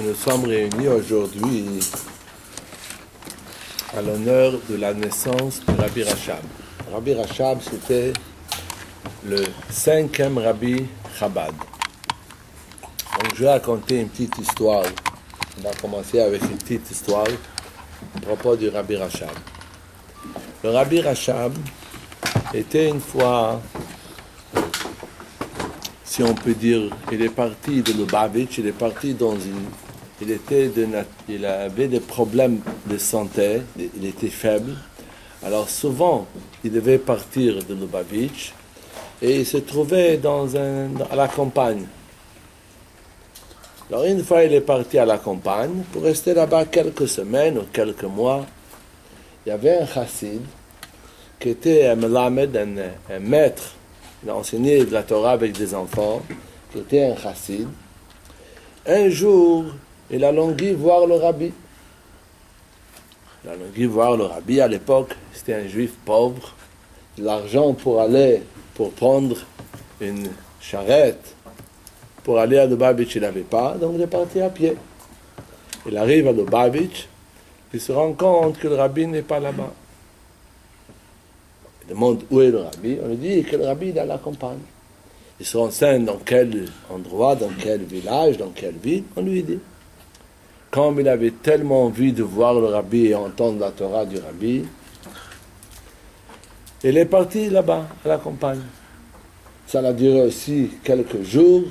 Nous sommes réunis aujourd'hui à l'honneur de la naissance de Rabbi Rachab. Rabbi Rachab, c'était le 5e Rabbi Chabad. Donc, je vais raconter une petite histoire. On va commencer avec une petite histoire à propos du Rabbi Rachab. Le Rabbi Rachab était une fois, si on peut dire, il est parti de Lubavitch, il est parti dans une... Il avait des problèmes de santé, il était faible. Alors souvent, il devait partir de Lubavitch et il se trouvait à la campagne. Alors une fois, il est parti à la campagne pour rester là-bas quelques semaines ou quelques mois. Il y avait un chassid qui était un melamed, un maître. Il a enseigné de la Torah avec des enfants, qui était un chassid. Un jour, il a longé voir le rabbi. Il a longé voir le rabbi. À l'époque, c'était un juif pauvre. L'argent pour prendre une charrette, pour aller à Lubavitch, il n'avait pas, donc il est parti à pied. Il arrive à Lubavitch, il se rend compte que le rabbi n'est pas là-bas. Il demande où est le rabbi. On lui dit que le rabbi est à la campagne. Il se renseigne dans quel endroit, dans quel village, dans quelle ville. On lui dit. Comme il avait tellement envie de voir le rabbi et entendre la Torah du rabbi, il est parti là-bas, à la campagne. Ça a duré aussi quelques jours.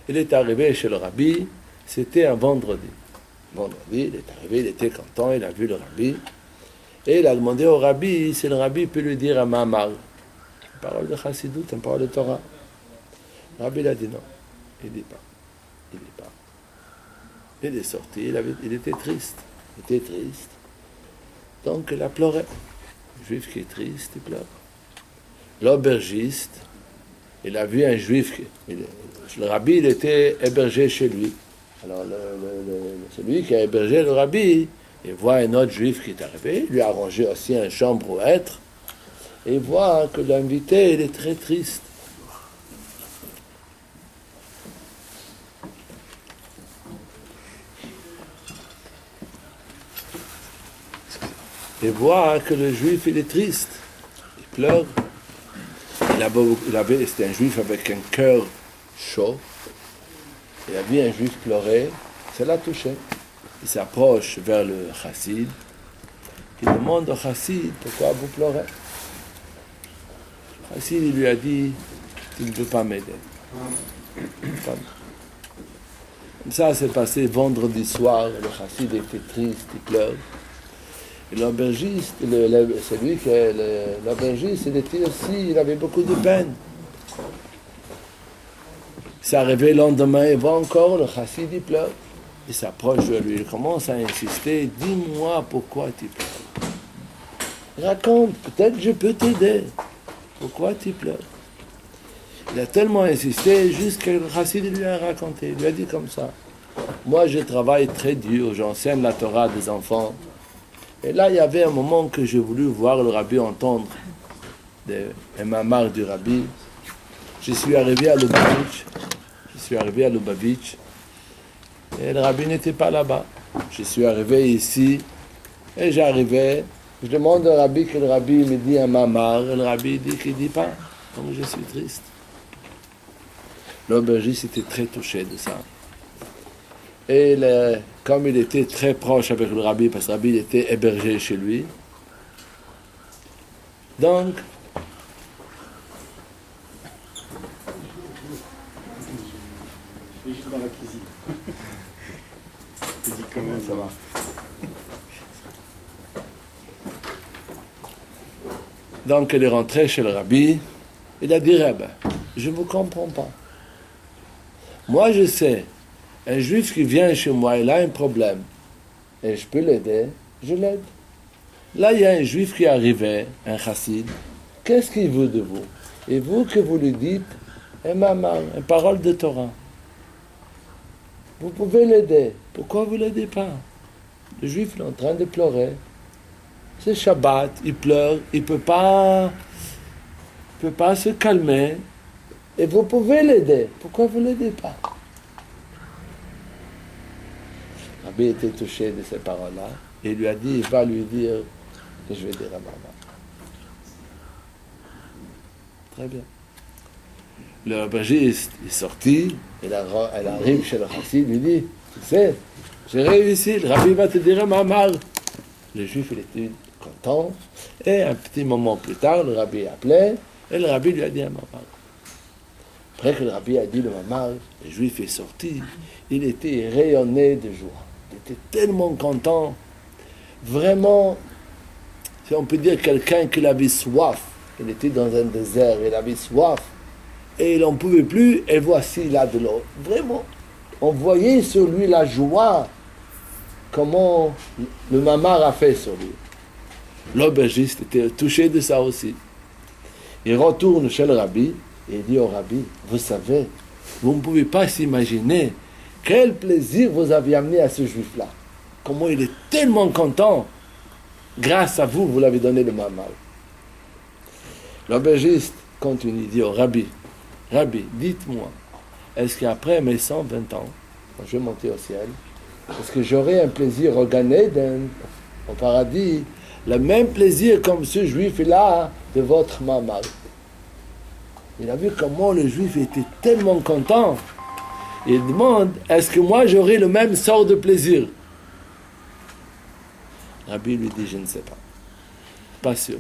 Il est arrivé chez le rabbi, c'était un vendredi. Vendredi, il est arrivé, il était content, il a vu le rabbi. Et il a demandé au rabbi si le rabbi peut lui dire un mamar. Une parole de chassidoute, une parole de Torah. Le rabbi a dit non. Il ne dit pas. Il ne dit pas. Il est sorti, il était triste. Il était triste. Donc il a pleuré. Le juif qui est triste, il pleure. L'aubergiste, il a vu un juif. Le rabbi, il était hébergé chez lui. Alors celui qui a hébergé le rabbi, il voit un autre juif qui est arrivé, il lui a arrangé aussi une chambre où être, et il voit que l'invité, il est très triste. Il voit que le juif, il est triste. Il pleure. C'était un juif avec un cœur chaud. Il a vu un juif pleurer. Ça l'a touché. Il s'approche vers le chassid. Il demande au chassid pourquoi vous pleurez. Le chassid, il lui a dit, tu ne veux pas m'aider. Comme ça s'est passé vendredi soir. Le chassid était triste, il pleure. Et l'aubergiste, l'aubergiste, il était aussi, il avait beaucoup de peine. Il s'est arrivé le lendemain, il voit encore, le chassid, il pleure. Il s'approche de lui, il commence à insister, dis-moi pourquoi tu pleures. Raconte, peut-être je peux t'aider. Pourquoi tu pleures? Il a tellement insisté, jusqu'à le chassid lui a raconté, il lui a dit comme ça. Moi, je travaille très dur, j'enseigne la Torah des enfants. Et là, il y avait un moment que j'ai voulu voir le rabbi entendre un mamar du rabbi. Je suis arrivé à Lubavitch. Et le rabbi n'était pas là-bas. Je suis arrivé ici. Et j'arrivais. Je demande au rabbi que le rabbi me dit un mamar. Et le rabbi dit qu'il ne dit pas. Donc je suis triste. L'aubergiste était très touché de ça. Et comme il était très proche avec le rabbi, parce que le rabbi il était hébergé chez lui, donc, dans la cuisine. Tu dis comment ça va? Donc, il est rentré chez le rabbi, il a dit, Rebbe, je ne vous comprends pas. Moi, je sais, un juif qui vient chez moi, il a un problème, et je peux l'aider, je l'aide. Là, il y a un juif qui est arrivé, un chassid, qu'est-ce qu'il veut de vous? Et vous que vous lui dites, un mamar, une parole de Torah. Vous pouvez l'aider. Pourquoi vous ne l'aidez pas? Le juif il est en train de pleurer. C'est Shabbat, il pleure, il ne peut pas se calmer. Et vous pouvez l'aider. Pourquoi vous ne l'aidez pas? Rabbi était touché de ces paroles-là et il lui a dit, va lui dire que je vais dire à maman. Très bien. Le aubergiste est sorti, elle arrive chez le chassid, lui dit, tu sais, j'ai réussi, le rabbi va te dire à maman. Le juif, il était content, et un petit moment plus tard, le rabbi appelait, et le rabbi lui a dit à maman. Après que le rabbi a dit le maman, le juif est sorti, il était rayonné de joie. Il était tellement content, vraiment, si on peut dire quelqu'un qui avait soif, il était dans un désert, il avait soif, et il n'en pouvait plus, et voici il a de l'eau. Vraiment, on voyait sur lui la joie, comment le mamar a fait sur lui. L'aubergiste était touché de ça aussi. Il retourne chez le rabbi, et il dit au rabbi, vous savez, vous ne pouvez pas s'imaginer quel plaisir vous avez amené à ce juif-là. Comment il est tellement content. Grâce à vous, vous l'avez donné le mamar. L'aubergiste continue, dit au rabbi, Rabbi, dites-moi, est-ce qu'après mes 120 ans, quand je vais monter au ciel, est-ce que j'aurai un plaisir au Gan Eden, au paradis, le même plaisir comme ce juif-là de votre mamar? Il a vu comment le juif était tellement content. Il demande, est-ce que moi j'aurai le même sort de plaisir? Rabbi lui dit, je ne sais pas. Pas sûr.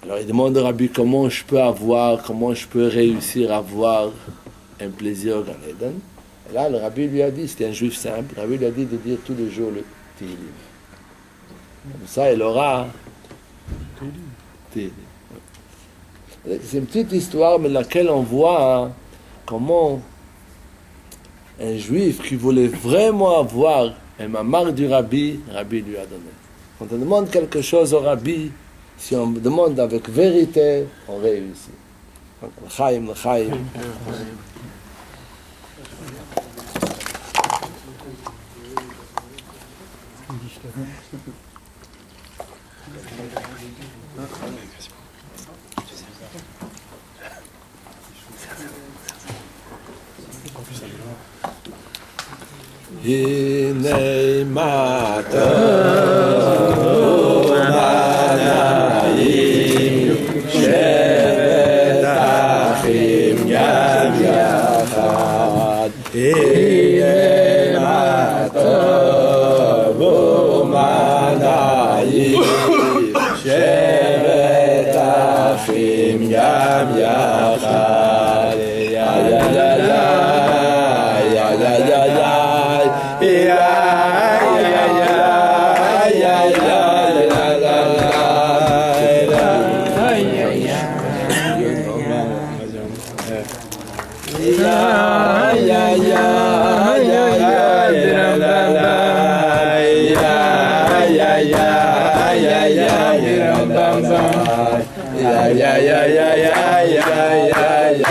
Alors il demande au Rabbi comment je peux réussir à avoir un plaisir au Gan Eden. Et là, le Rabbi lui a dit, c'était un juif simple, le Rabbi lui a dit de dire tous les jours le Tehillim. Comme ça, il aura Tehillim. C'est une petite histoire, mais laquelle on voit comment un juif qui voulait vraiment avoir un mamar du Rabbi, le Rabbi lui a donné. Quand on demande quelque chose au Rabbi, si on demande avec vérité, on réussit. L'chaim, l'chaim. הנה מטה ומנעים שבת אחים גם יחד הנה מטה ומנעים שבת אחים גם יחד יא יא יא יא יא יא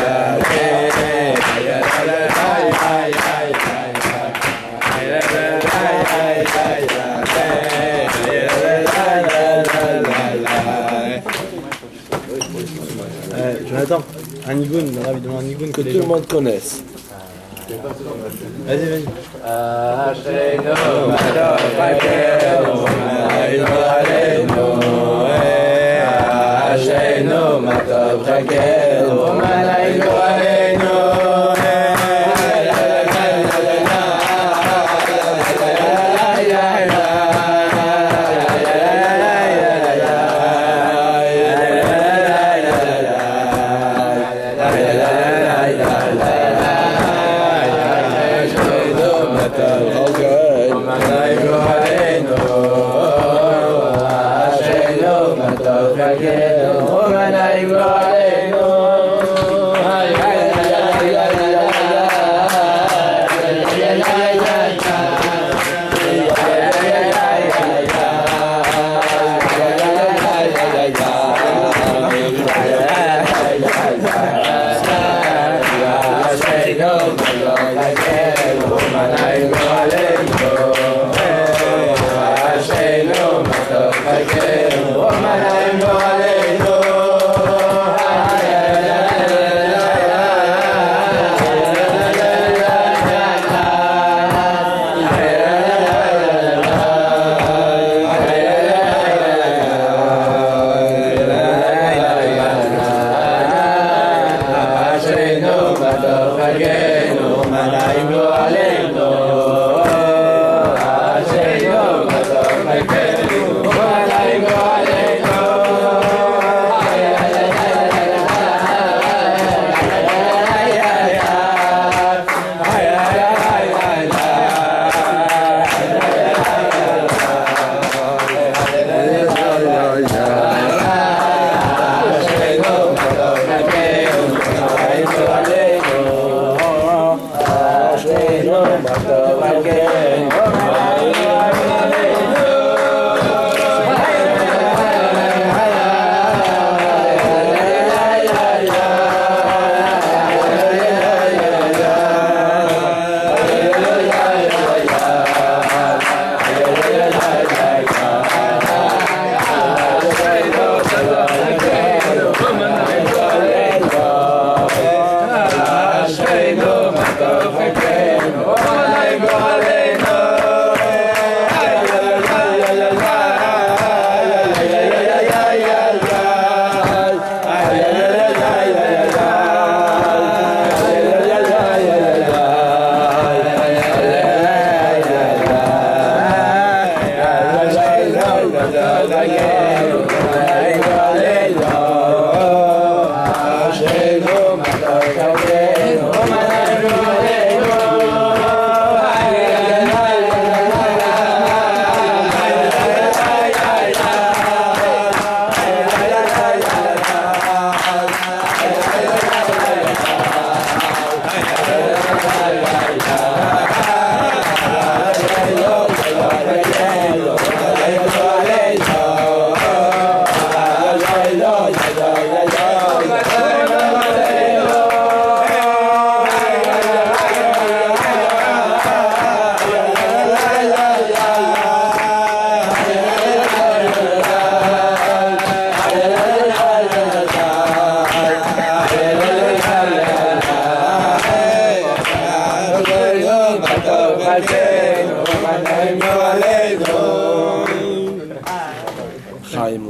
Jonathan, un nigoun, rapidement un nigoun que tout le monde connaisse. Vas-y, vas-y.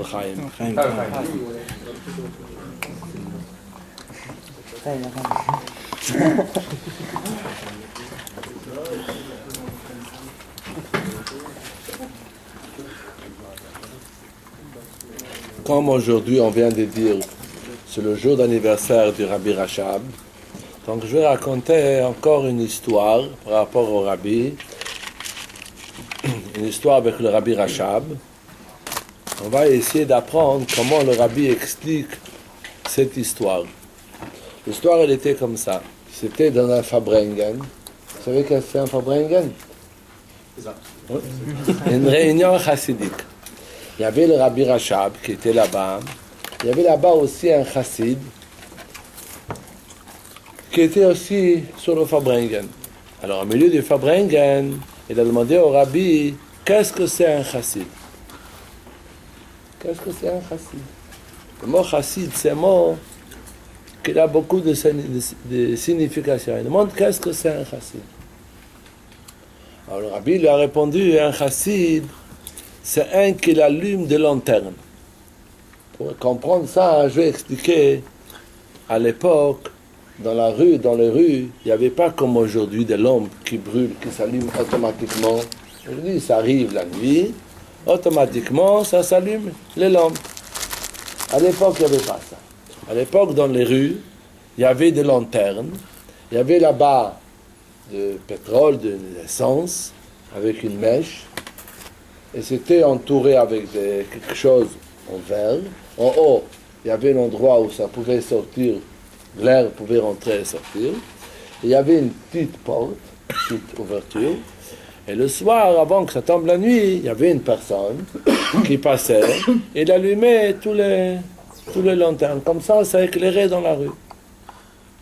Chaim, Chaim. Comme aujourd'hui on vient de dire, c'est le jour d'anniversaire du Rabbi Rachab, donc je vais raconter encore une histoire par rapport au Rabbi, une histoire avec le Rabbi Rachab. On va essayer d'apprendre comment le Rabbi explique cette histoire. L'histoire, elle était comme ça. C'était dans un Fabrengen. Vous savez qu'est-ce que c'est un Fabrengen? Oui. Une réunion chassidique. Il y avait le Rabbi Rachab qui était là-bas. Il y avait là-bas aussi un chassid qui était aussi sur le Fabrengen. Alors, au milieu du Fabrengen, il a demandé au Rabbi, qu'est-ce que c'est un chassid? Qu'est-ce que c'est un chassid? Le mot chassid, c'est un mot qui a beaucoup de significations. Il demande qu'est-ce que c'est un chassid. Alors le Rabbi lui a répondu, un chassid, c'est un qui allume des lanternes. Pour comprendre ça, je vais expliquer, à l'époque, dans les rues, il n'y avait pas comme aujourd'hui des lampes qui brûlent, qui s'allument automatiquement. Aujourd'hui, ça arrive la nuit, automatiquement, ça s'allume les lampes. À l'époque, il n'y avait pas ça. À l'époque, dans les rues, il y avait des lanternes, il y avait là-bas de pétrole, de l'essence, avec une mèche, et c'était entouré avec quelque chose en verre. En haut, il y avait un endroit où ça pouvait sortir, l'air pouvait rentrer et sortir. Et il y avait une petite porte, une petite ouverture. Et le soir, avant que ça tombe la nuit, il y avait une personne qui passait et il allumait tous les lanternes. Comme ça éclairait dans la rue.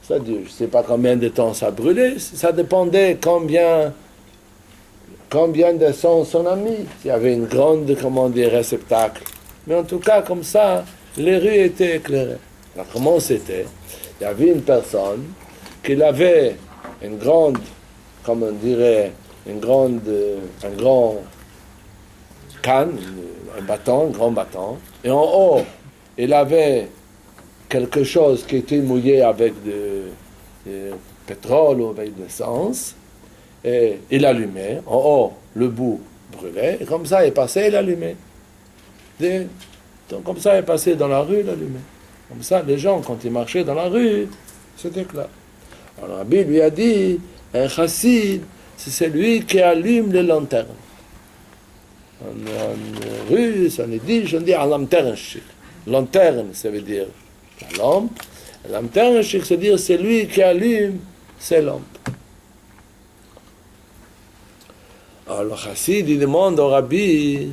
Ça dit, je ne sais pas combien de temps ça brûlait, ça dépendait combien d'essence on a mis. Il y avait une grande, réceptacle. Mais en tout cas, comme ça, les rues étaient éclairées. Alors comment c'était? Il y avait une personne qui avait une grande, comme on dirait, un grand canne, un grand bâton, et en haut, il avait quelque chose qui était mouillé avec pétrole ou avec de l'essence, et il allumait, en haut, le bout brûlait, et comme ça, il passait, il allumait. Donc, comme ça, il passait dans la rue, il allumait. Comme ça, les gens, quand ils marchaient dans la rue, c'était clair. Alors, Rabbi lui a dit, un chassid, c'est celui qui allume les lanternes. En russe, en yiddish, on dit un lanternenschik. Lanterne, ça veut dire la lampe. Un lanternenschik, c'est-à-dire celui qui allume ses lampes. Alors le chassid, il demande au rabbi,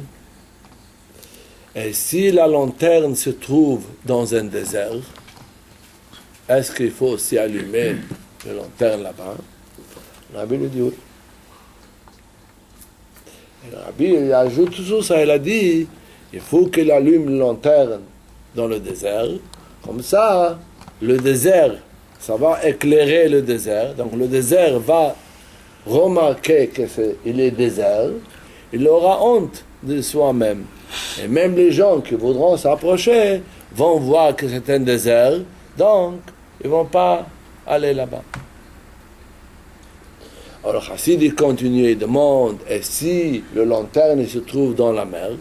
et si la lanterne se trouve dans un désert, est-ce qu'il faut aussi allumer la lanterne là-bas? Le rabbi lui dit oui. Et le rabbi il ajoute toujours ça, il a dit, il faut qu'il allume la lanterne dans le désert, comme ça, le désert, ça va éclairer le désert, donc le désert va remarquer qu'il est désert, il aura honte de soi-même. Et même les gens qui voudront s'approcher vont voir que c'est un désert, donc ils ne vont pas aller là-bas. Alors Chassid il continue, il demande, et si le lanterne se trouve dans la mer?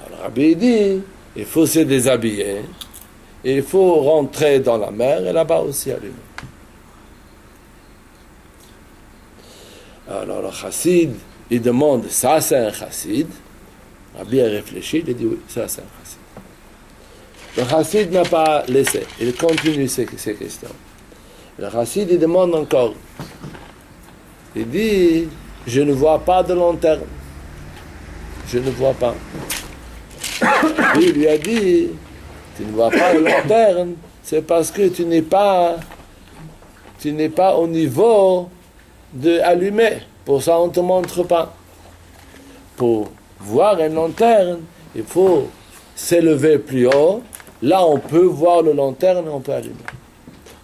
Alors Rabbi dit, il faut se déshabiller, et il faut rentrer dans la mer, et là-bas aussi allumer. Alors le chassid, il demande, ça c'est un chassid? Rabbi a réfléchi, il a dit oui, ça c'est un chassid. Le chassid n'a pas laissé, il continue ces questions. Le chassid, il demande encore. Il dit, je ne vois pas de lanterne. Je ne vois pas. Il lui a dit, tu ne vois pas de lanterne, c'est parce que tu n'es pas au niveau de allumer. Pour ça, on ne te montre pas. Pour voir une lanterne, il faut s'élever plus haut. Là, on peut voir le lanterne et on peut allumer.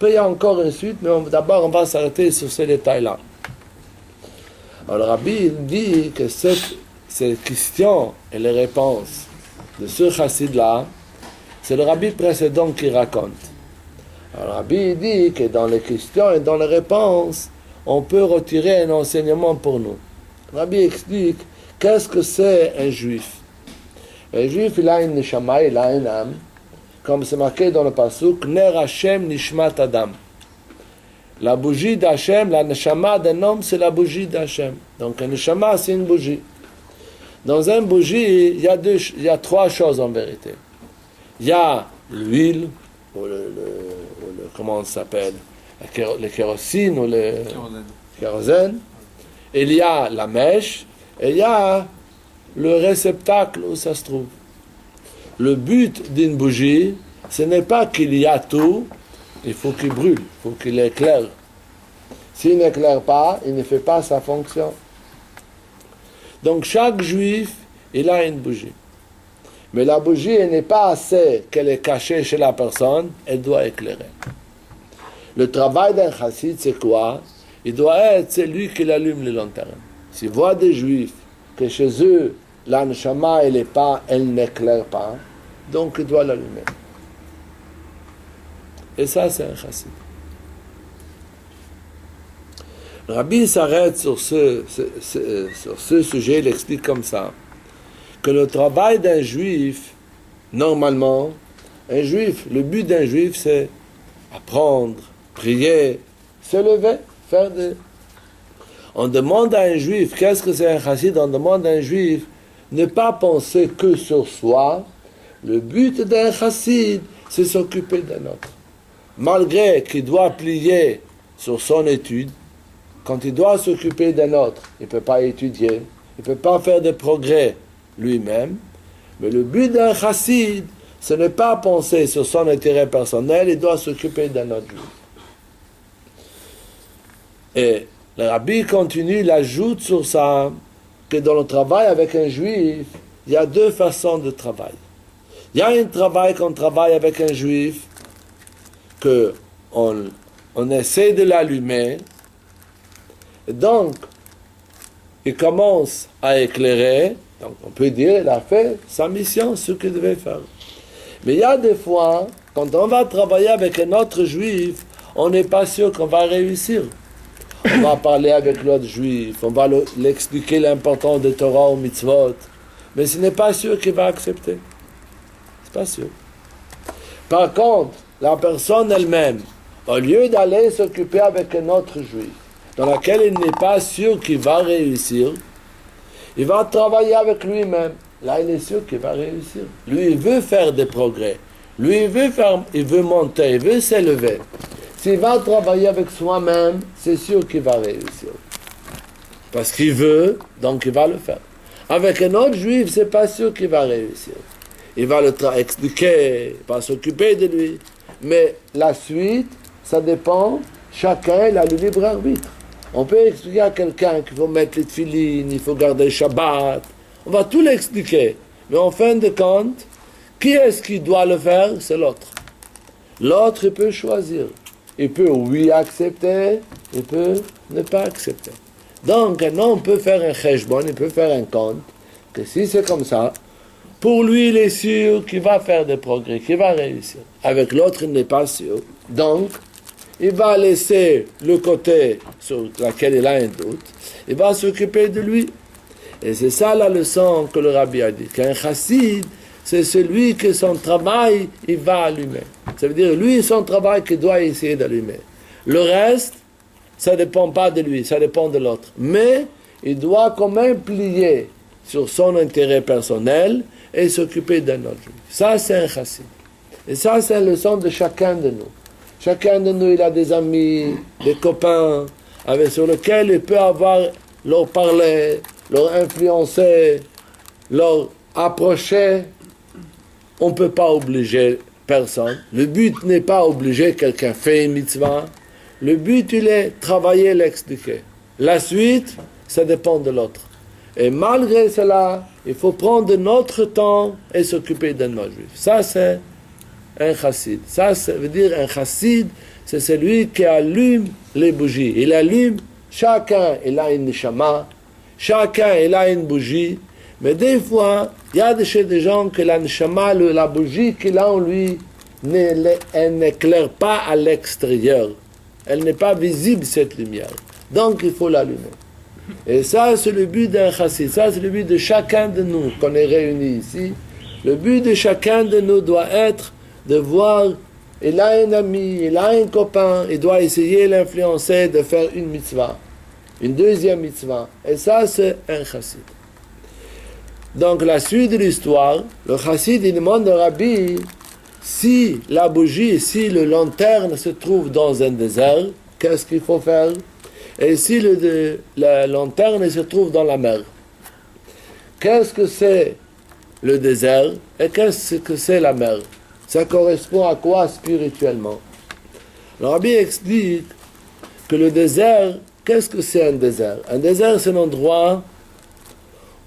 Il y a encore une suite, mais d'abord, on va s'arrêter sur ces détails-là. Alors, le Rabbi dit que ces questions et les réponses de ce chassid-là, c'est le Rabbi précédent qui raconte. Alors, le Rabbi dit que dans les questions et dans les réponses, on peut retirer un enseignement pour nous. Le Rabbi explique qu'est-ce que c'est un juif. Un juif, il a une neshama, il a une âme, comme c'est marqué dans le pasuk, Ner Hashem Nishmat Adam. La bougie d'Hashem, la neshama d'un homme, c'est la bougie d'Hashem. Donc un neshama, c'est une bougie. Dans une bougie, il y a trois choses en vérité. Il y a l'huile, ou comment ça s'appelle, le kérosine ou le kérosène. Il y a la mèche, et il y a le réceptacle où ça se trouve. Le but d'une bougie, ce n'est pas qu'il y a tout, il faut qu'il brûle, il faut qu'il éclaire. S'il n'éclaire pas, il ne fait pas sa fonction. Donc chaque juif, il a une bougie. Mais la bougie, elle n'est pas assez qu'elle est cachée chez la personne, elle doit éclairer. Le travail d'un chassid, c'est quoi? Il doit être celui qui allume les lanternes. S'il voit des juifs que chez eux, la neshama, elle n'éclaire pas, donc il doit l'allumer. Et ça, c'est un chassid. Le Rabbi s'arrête sur ce sujet, il explique comme ça, que le travail d'un juif, normalement, un juif, le but d'un juif, c'est apprendre, prier, se lever, faire des... On demande à un juif, qu'est-ce que c'est un chassid? On demande à un juif, ne pas penser que sur soi. Le but d'un chassid, c'est s'occuper d'un autre. Malgré qu'il doit plier sur son étude, quand il doit s'occuper d'un autre, il ne peut pas étudier, il ne peut pas faire de progrès lui-même. Mais le but d'un chassid, ce n'est pas penser sur son intérêt personnel, il doit s'occuper d'un autre juif. Et le Rabbi continue, il ajoute sur ça que dans le travail avec un juif, il y a deux façons de travail. Il y a un travail qu'on travaille avec un juif, qu'on essaie de l'allumer, et donc il commence à éclairer, donc on peut dire qu'il a fait sa mission, ce qu'il devait faire. Mais il y a des fois, quand on va travailler avec un autre juif, on n'est pas sûr qu'on va réussir. On va parler avec l'autre juif, on va l'expliquer l'importance de Torah ou mitzvot, mais ce n'est pas sûr qu'il va accepter. C'est pas sûr. Par contre, la personne elle-même, au lieu d'aller s'occuper avec un autre juif, dans lequel il n'est pas sûr qu'il va réussir, il va travailler avec lui-même. Là, il est sûr qu'il va réussir. Lui, il veut faire des progrès. Lui, il veut monter, il veut s'élever. S'il va travailler avec soi-même, c'est sûr qu'il va réussir. Parce qu'il veut, donc il va le faire. Avec un autre juif, c'est pas sûr qu'il va réussir. Il va le expliquer, il va s'occuper de lui. Mais la suite, ça dépend, chacun il a le libre arbitre. On peut expliquer à quelqu'un qu'il faut mettre les tefilines, il faut garder le Shabbat. On va tout l'expliquer. Mais en fin de compte, qui est-ce qui doit le faire? C'est l'autre. L'autre, il peut choisir. Il peut oui accepter, il peut ne pas accepter. Donc, un homme peut faire un cheshbon, il peut faire un compte, que si c'est comme ça, pour lui, il est sûr qu'il va faire des progrès, qu'il va réussir. Avec l'autre, il n'est pas sûr. Donc, il va laisser le côté sur lequel il a un doute, il va s'occuper de lui. Et c'est ça la leçon que le rabbi a dit, qu'un chassid, c'est celui que son travail, il va allumer. Ça veut dire, lui, son travail qu'il doit essayer d'allumer. Le reste, ça ne dépend pas de lui, ça dépend de l'autre. Mais, il doit quand même plier sur son intérêt personnel et s'occuper d'un autre juif. Ça, c'est un chassid. Et ça, c'est une leçon de chacun de nous. Chacun de nous, il a des amis, des copains, sur lesquels il peut leur parler, leur influencer, leur approcher. On ne peut pas obliger personne. Le but n'est pas obliger quelqu'un fait une mitzvah. Le but, il est travailler, l'expliquer. La suite, ça dépend de l'autre. Et malgré cela, il faut prendre notre temps et s'occuper d'un autre juif. Ça, c'est un chassid. Ça veut dire un chassid, c'est celui qui allume les bougies. Il allume, chacun, il a une neshama, chacun, il a une bougie. Mais des fois, il y a chez des gens que la neshama, la bougie qu'il a en lui, elle n'éclaire pas à l'extérieur. Elle n'est pas visible, cette lumière. Donc, il faut l'allumer. Et ça, c'est le but d'un chassid. Ça, c'est le but de chacun de nous qu'on est réunis ici. Le but de chacun de nous doit être de voir, il a un ami, il a un copain, il doit essayer de l'influencer de faire une mitzvah, une deuxième mitzvah. Et ça, c'est un chassid. Donc, la suite de l'histoire, le chassid, il demande au rabbi si la bougie, si le lanterne se trouve dans un désert, qu'est-ce qu'il faut faire? Et si la lanterne se trouve dans la mer, qu'est-ce que c'est le désert et qu'est-ce que c'est la mer? Ça correspond à quoi spirituellement? Le rabbi explique que le désert, qu'est-ce que c'est un désert? Un désert, c'est un endroit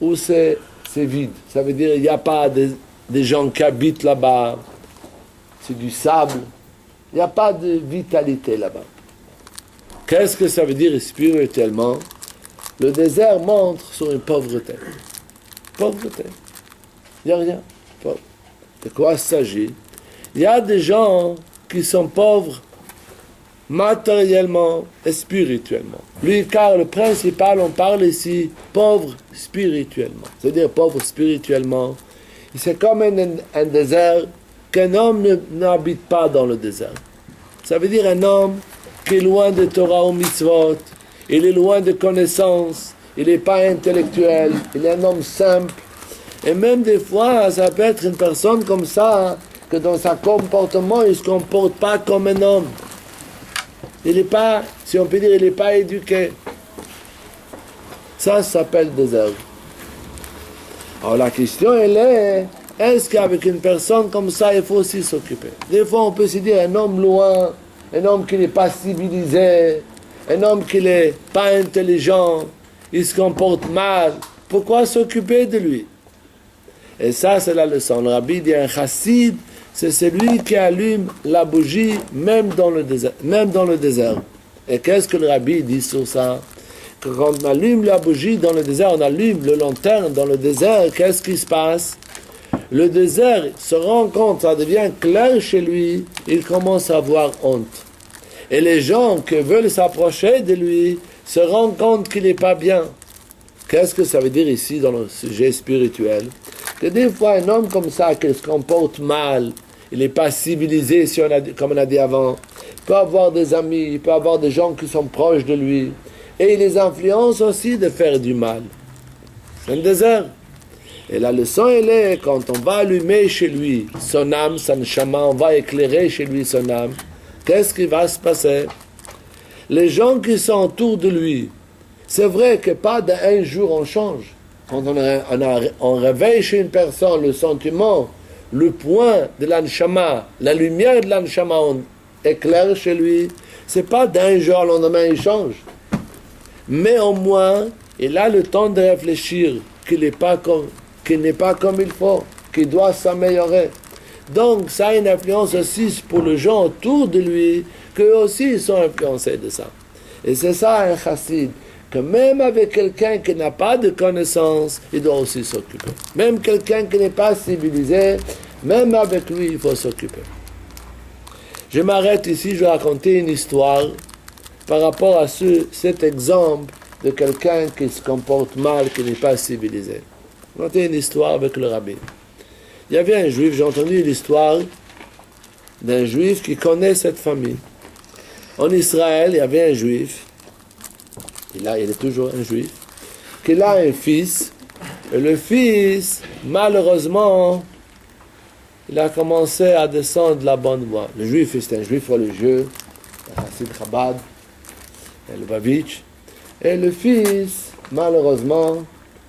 où c'est vide. Ça veut dire qu'il n'y a pas des gens qui habitent là-bas. C'est du sable. Il n'y a pas de vitalité là-bas. Qu'est-ce que ça veut dire spirituellement? Le désert montre sur une pauvreté. Pauvreté. Il n'y a rien. Pauvre. De quoi il s'agit? Il y a des gens qui sont pauvres matériellement et spirituellement. Lui, car le principal, on parle ici, pauvre spirituellement. C'est-à-dire pauvre spirituellement. C'est comme un désert qu'un homme n'habite pas dans le désert. Ça veut dire un homme qui est loin de Torah ou mitzvot, il est loin de connaissances, il n'est pas intellectuel, il est un homme simple. Et même des fois, ça peut être une personne comme ça, que dans son comportement, il ne se comporte pas comme un homme. Il n'est pas, si on peut dire, il n'est pas éduqué. Ça s'appelle désert. Alors la question, elle est, est-ce qu'avec une personne comme ça, il faut aussi s'occuper? Des fois, on peut se dire, un homme loin, un homme qui n'est pas civilisé, un homme qui n'est pas intelligent, il se comporte mal. Pourquoi s'occuper de lui? Et ça, c'est la leçon. Le rabbi dit, un chassid, c'est celui qui allume la bougie même dans le désert. Et qu'est-ce que le rabbi dit sur ça? Que quand on allume la bougie dans le désert, on allume le lanterne dans le désert, qu'est-ce qui se passe? le désert se rend compte, ça devient clair chez lui, il commence à avoir honte. Et les gens qui veulent s'approcher de lui se rendent compte qu'il n'est pas bien. Qu'est-ce que ça veut dire ici dans le sujet spirituel? Que des fois, un homme comme ça, qui se comporte mal, il n'est pas civilisé, si comme on a dit avant, il peut avoir des amis, il peut avoir des gens qui sont proches de lui, et il les influence aussi de faire du mal. C'est le désert. Et la leçon, elle est, quand on va allumer chez lui son âme, son neshama, on va éclairer chez lui son âme, qu'est-ce qui va se passer? Les gens qui sont autour de lui, c'est vrai que pas d'un jour on change. Quand on réveille chez une personne le sentiment, le point de l'anshama, la lumière de l'anshama, on éclaire chez lui, c'est pas d'un jour au lendemain il change. Mais au moins, il a le temps de réfléchir qu'il n'est pas comme il faut, qu'il doit s'améliorer. Donc, ça a une influence aussi pour les gens autour de lui, qu'eux aussi sont influencés de ça. Et c'est ça un chassid, que même avec quelqu'un qui n'a pas de connaissances, il doit aussi s'occuper. Même quelqu'un qui n'est pas civilisé, même avec lui, il faut s'occuper. Je m'arrête ici, je vais raconter une histoire par rapport à cet exemple de quelqu'un qui se comporte mal, qui n'est pas civilisé. Je vais raconter une histoire avec le rabbin. Il y avait un juif, j'ai entendu l'histoire d'un juif qui connaît cette famille. En Israël, il y avait un juif, il est toujours un juif, qui a un fils, et le fils, malheureusement, il a commencé à descendre de la bonne voie. Le juif, c'est un juif religieux, un chassid Chabad, un Lubavitch, et le fils, malheureusement,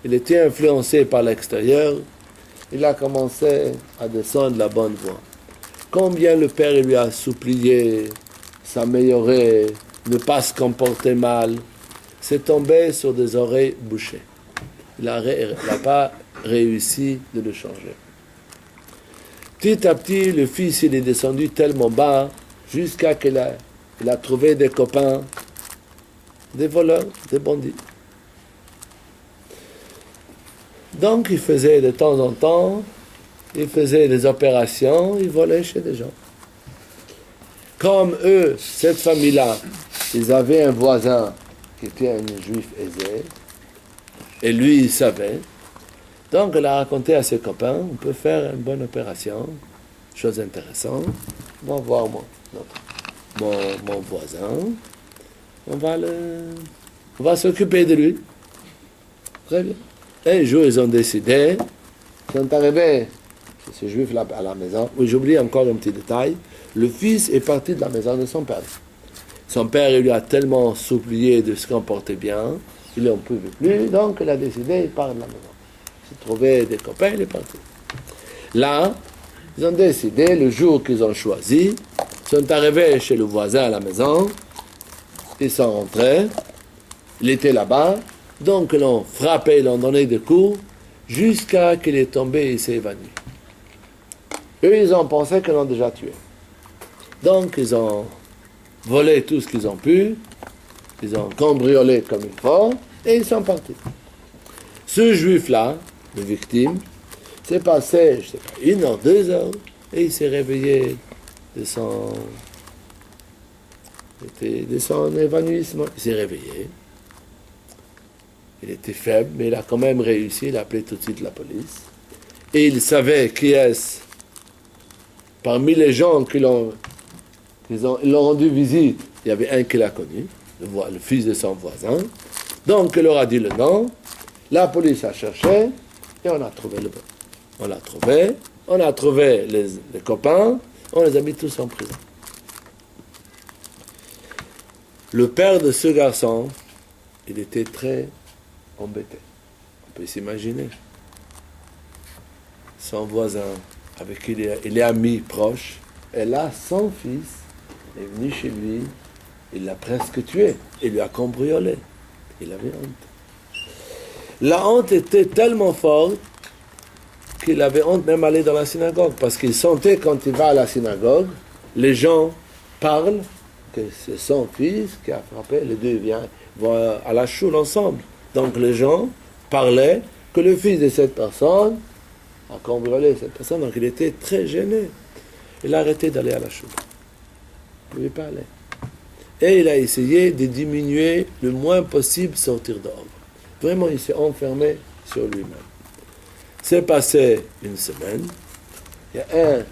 il était influencé par l'extérieur, il a commencé à descendre de la bonne voie. Combien le père lui a supplié, s'améliorer, ne pas se comporter mal, c'est tombé sur des oreilles bouchées. Il n'a pas réussi de le changer. Petit à petit, le fils il est descendu tellement bas jusqu'à qu'il a trouvé des copains, des voleurs, des bandits. Donc, il faisait de temps en temps, il faisait des opérations, il volait chez des gens. Comme eux, cette famille-là, ils avaient un voisin qui était un juif aisé, et lui, il savait. Donc, il a raconté à ses copains, on peut faire une bonne opération, chose intéressante, on va voir mon voisin, on va s'occuper de lui. Très bien. Un jour, ils ont décidé, ils sont arrivés, ce juif-là, à la maison. Oui, j'oublie encore un petit détail. Le fils est parti de la maison de son père. Son père, il lui a tellement supplié de se comporter bien, il n'en pouvait plus, donc il a décidé, il part de la maison. Il s'est trouvé des copains, il est parti. Là, ils ont décidé, le jour qu'ils ont choisi, ils sont arrivés chez le voisin à la maison, ils sont rentrés, il était là-bas, donc ils l'ont frappé, ils l'ont donné des coups, jusqu'à qu'il est tombé et il s'est évanoui. Eux, ils ont pensé qu'ils l'ont déjà tué. Donc, ils ont volé tout ce qu'ils ont pu, ils ont cambriolé comme il faut, et ils sont partis. Ce juif-là, le victime, s'est passé, je sais pas, 1 heure, 2 heures, et il s'est réveillé de son évanouissement. Il s'est réveillé. Il était faible, mais il a quand même réussi. Il a appelé tout de suite la police. Et il savait qui est-ce, parmi les gens qui l'ont rendu visite, il y avait un qu'il a connu, le fils de son voisin. Donc, il leur a dit le nom. La police a cherché et on a trouvé le bon. On l'a trouvé. On a trouvé les copains. On les a mis tous en prison. Le père de ce garçon, il était très embêté. On peut s'imaginer. Son voisin, avec qui il est ami proche, et là, son fils est venu chez lui, il l'a presque tué, il lui a cambriolé. Il avait honte. La honte était tellement forte qu'il avait honte même d'aller dans la synagogue, parce qu'il sentait quand il va à la synagogue, les gens parlent que c'est son fils qui a frappé, les deux vont à la choule ensemble. Donc les gens parlaient que le fils de cette personne à cambrioler cette personne. Donc il était très gêné. Il a arrêté d'aller à la choule. Il ne pouvait pas aller. Et il a essayé de diminuer le moins possible sortir dehors. Vraiment, il s'est enfermé sur lui-même. C'est passé une semaine. Il y a un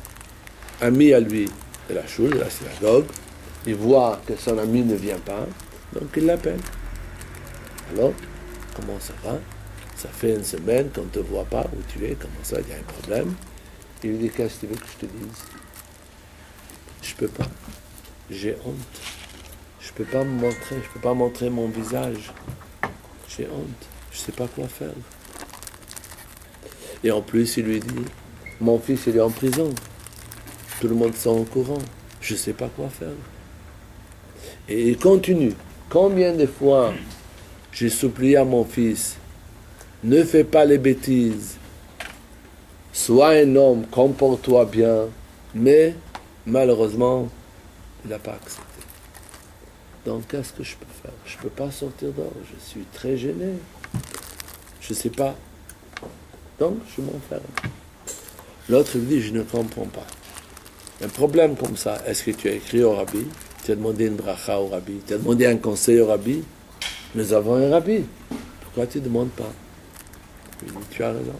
ami à lui de la choule, de la synagogue. Il voit que son ami ne vient pas, donc il l'appelle. Alors, comment ça va? Ça fait une semaine qu'on ne te voit pas où tu es, comment ça, il y a un problème? Il lui dit, qu'est-ce que tu veux que je te dise? Je ne peux pas. J'ai honte. Je ne peux pas me montrer, je ne peux pas montrer mon visage. J'ai honte. Je ne sais pas quoi faire. Et en plus, il lui dit, mon fils, il est en prison. Tout le monde s'en au courant. Je ne sais pas quoi faire. Et il continue. Combien de fois j'ai supplié à mon fils, ne fais pas les bêtises, sois un homme, comporte-toi bien, mais malheureusement, il n'a pas accepté. Donc, qu'est-ce que je peux faire? Je ne peux pas sortir dehors, je suis très gêné. Je ne sais pas. Donc, je m'enferme. L'autre lui dit, je ne comprends pas. Un problème comme ça, est-ce que tu as écrit au rabbi? Tu as demandé une bracha au rabbi? Tu as demandé un conseil au rabbi? Nous avons un rabbi. Pourquoi tu ne demandes pas? Il dit, tu as raison.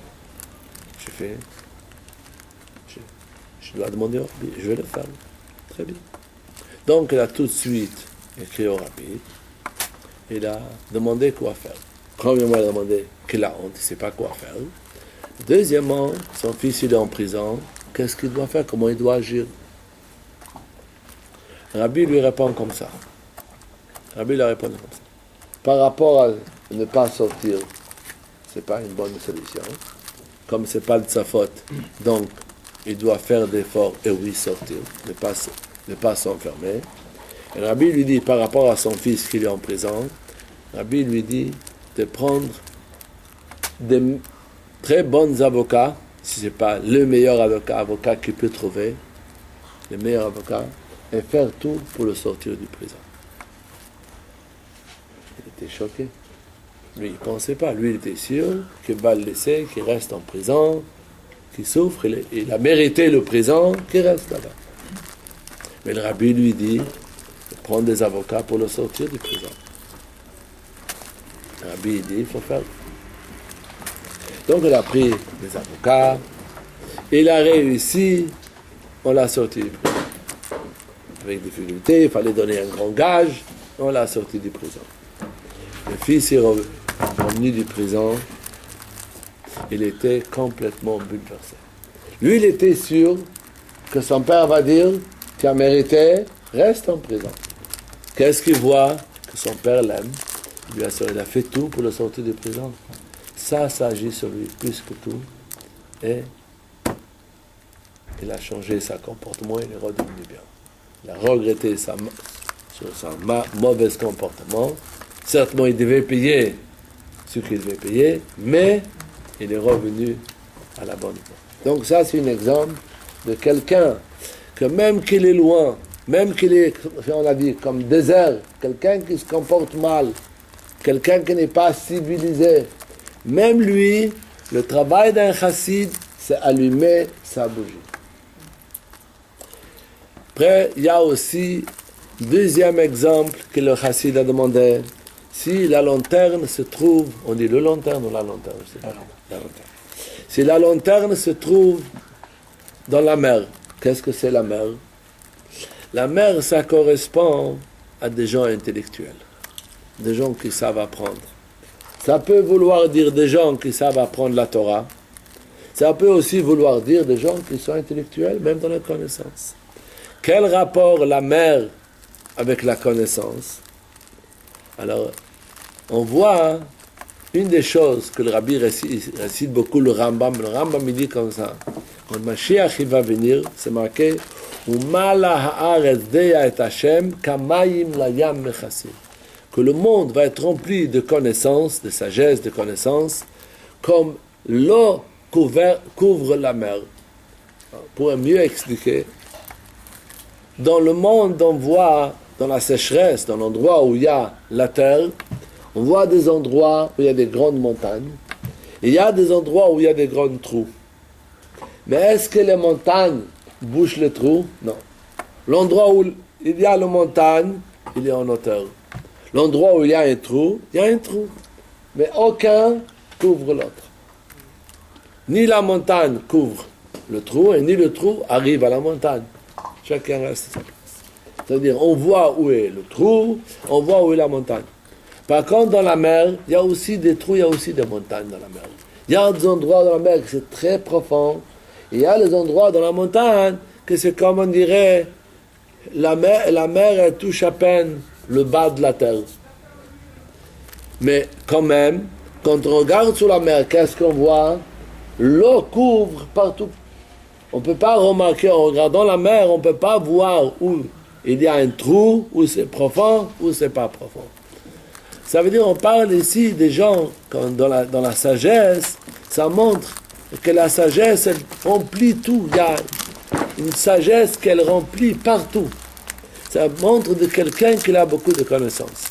Je dois demander au rabbi. Je vais le faire. Très bien. Donc, il a tout de suite écrit au rabbi. Il a demandé quoi faire. Premièrement, il a demandé qu'il a honte, il ne sait pas quoi faire. Deuxièmement, son fils il est en prison. Qu'est-ce qu'il doit faire? Comment il doit agir? Rabbi lui répond comme ça. Rabbi lui répond comme ça. Par rapport à ne pas sortir, ce n'est pas une bonne solution. Comme ce n'est pas de sa faute, donc il doit faire d'efforts et oui sortir, ne pas s'enfermer. Et Rabbi lui dit, par rapport à son fils qui est en prison, Rabbi lui dit de prendre des très bons avocats, si ce n'est pas le meilleur avocat qu'il peut trouver, le meilleur avocat, et faire tout pour le sortir du prison. Il était choqué. Lui, il ne pensait pas. Lui, il était sûr qu'il va le laisser, qu'il reste en prison, qu'il souffre. Il a mérité le prison, qu'il reste là-bas. Mais le rabbi lui dit de prendre des avocats pour le sortir du prison. Le rabbi dit, il faut faire. Donc, il a pris des avocats. Il a réussi. On l'a sorti du prison. Avec difficulté, il fallait donner un grand gage. On l'a sorti du prison. Le fils est revenu du prison. Il était complètement bouleversé. Lui, il était sûr que son père va dire, tu as mérité, reste en prison. Qu'est-ce qu'il voit? Que son père l'aime. Il a fait tout pour le sortir de prison. Ça agit sur lui plus que tout. Et il a changé son comportement, il est redevenu bien. Il a regretté son mauvais comportement. Certainement, il devait payer ce qu'il devait payer, mais il est revenu à la bonne voie. Donc ça, c'est un exemple de quelqu'un que même qu'il est loin, même qu'il est, on a dit, comme désert, quelqu'un qui se comporte mal, quelqu'un qui n'est pas civilisé, même lui, le travail d'un chassid, c'est allumer sa bougie. Après, il y a aussi deuxième exemple que le chassid a demandé. Si la lanterne se trouve, on dit le lanterne ou la lanterne, je sais pas, la lanterne. Si la lanterne se trouve dans la mer, qu'est-ce que c'est la mer? La mer, ça correspond à des gens intellectuels, des gens qui savent apprendre. Ça peut vouloir dire des gens qui savent apprendre la Torah. Ça peut aussi vouloir dire des gens qui sont intellectuels, même dans la connaissance. Quel rapport la mer avec la connaissance? Alors, on voit une des choses que le rabbi récite beaucoup, le Rambam. Le Rambam il dit comme ça. Quand Mashiach il va venir, c'est marqué Umala haaretz deya et Hashem kamayim layam mechasim. Que le monde va être rempli de connaissances, de sagesse, de connaissances, comme l'eau couvre la mer. Pour mieux expliquer, dans le monde, on voit, dans la sécheresse, dans l'endroit où il y a la terre, on voit des endroits où il y a des grandes montagnes, et il y a des endroits où il y a des grands trous. Mais est-ce que les montagnes bouchent le trou? Non. L'endroit où il y a la montagne, il est en hauteur. L'endroit où il y a un trou, il y a un trou. Mais aucun couvre l'autre. Ni la montagne couvre le trou, et ni le trou arrive à la montagne. Chacun reste à sa place. C'est-à-dire, on voit où est le trou, on voit où est la montagne. Par contre, dans la mer, il y a aussi des trous, il y a aussi des montagnes dans la mer. Il y a des endroits dans la mer qui c'est très profond, et il y a des endroits dans la montagne que c'est comme on dirait, la mer elle touche à peine le bas de la terre. Mais quand même, quand on regarde sur la mer, qu'est-ce qu'on voit? L'eau couvre partout. On ne peut pas remarquer, en regardant la mer, on ne peut pas voir où il y a un trou, où c'est profond, où c'est pas profond. Ça veut dire, on parle ici des gens, quand dans la sagesse, ça montre que la sagesse, elle remplit tout. Il y a une sagesse qu'elle remplit partout. Ça montre de quelqu'un qui a beaucoup de connaissances.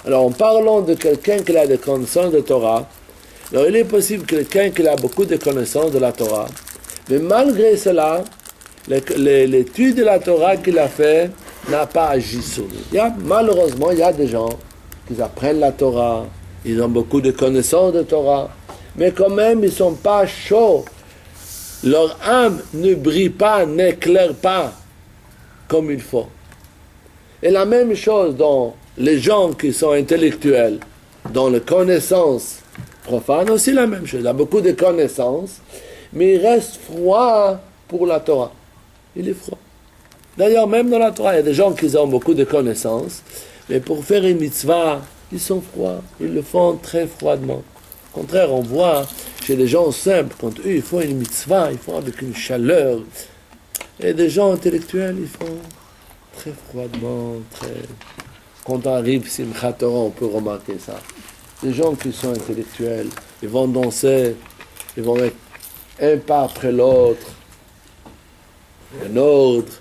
Alors, en parlant de quelqu'un qui a des connaissances de Torah, alors il est possible que quelqu'un qui a beaucoup de connaissances de la Torah, mais malgré cela, l'étude de la Torah qu'il a fait n'a pas agi sur lui. Malheureusement, il y a des gens qui apprennent la Torah, ils ont beaucoup de connaissances de Torah, mais quand même, ils ne sont pas chauds. Leur âme ne brille pas, n'éclaire pas comme il faut. Et la même chose dans les gens qui sont intellectuels, dans les connaissances profanes, aussi la même chose. Il a beaucoup de connaissances, mais il reste froid pour la Torah. Il est froid. D'ailleurs, même dans la Torah, il y a des gens qui ont beaucoup de connaissances, mais pour faire une mitzvah, ils sont froids. Ils le font très froidement. Au contraire, on voit chez les gens simples, quand eux, ils font une mitzvah, ils font avec une chaleur. Et des gens intellectuels, ils font très froidement, très... Quand on arrive Simchat Torah, on peut remarquer ça. Les gens qui sont intellectuels, ils vont danser, ils vont mettre un pas après l'autre, un ordre.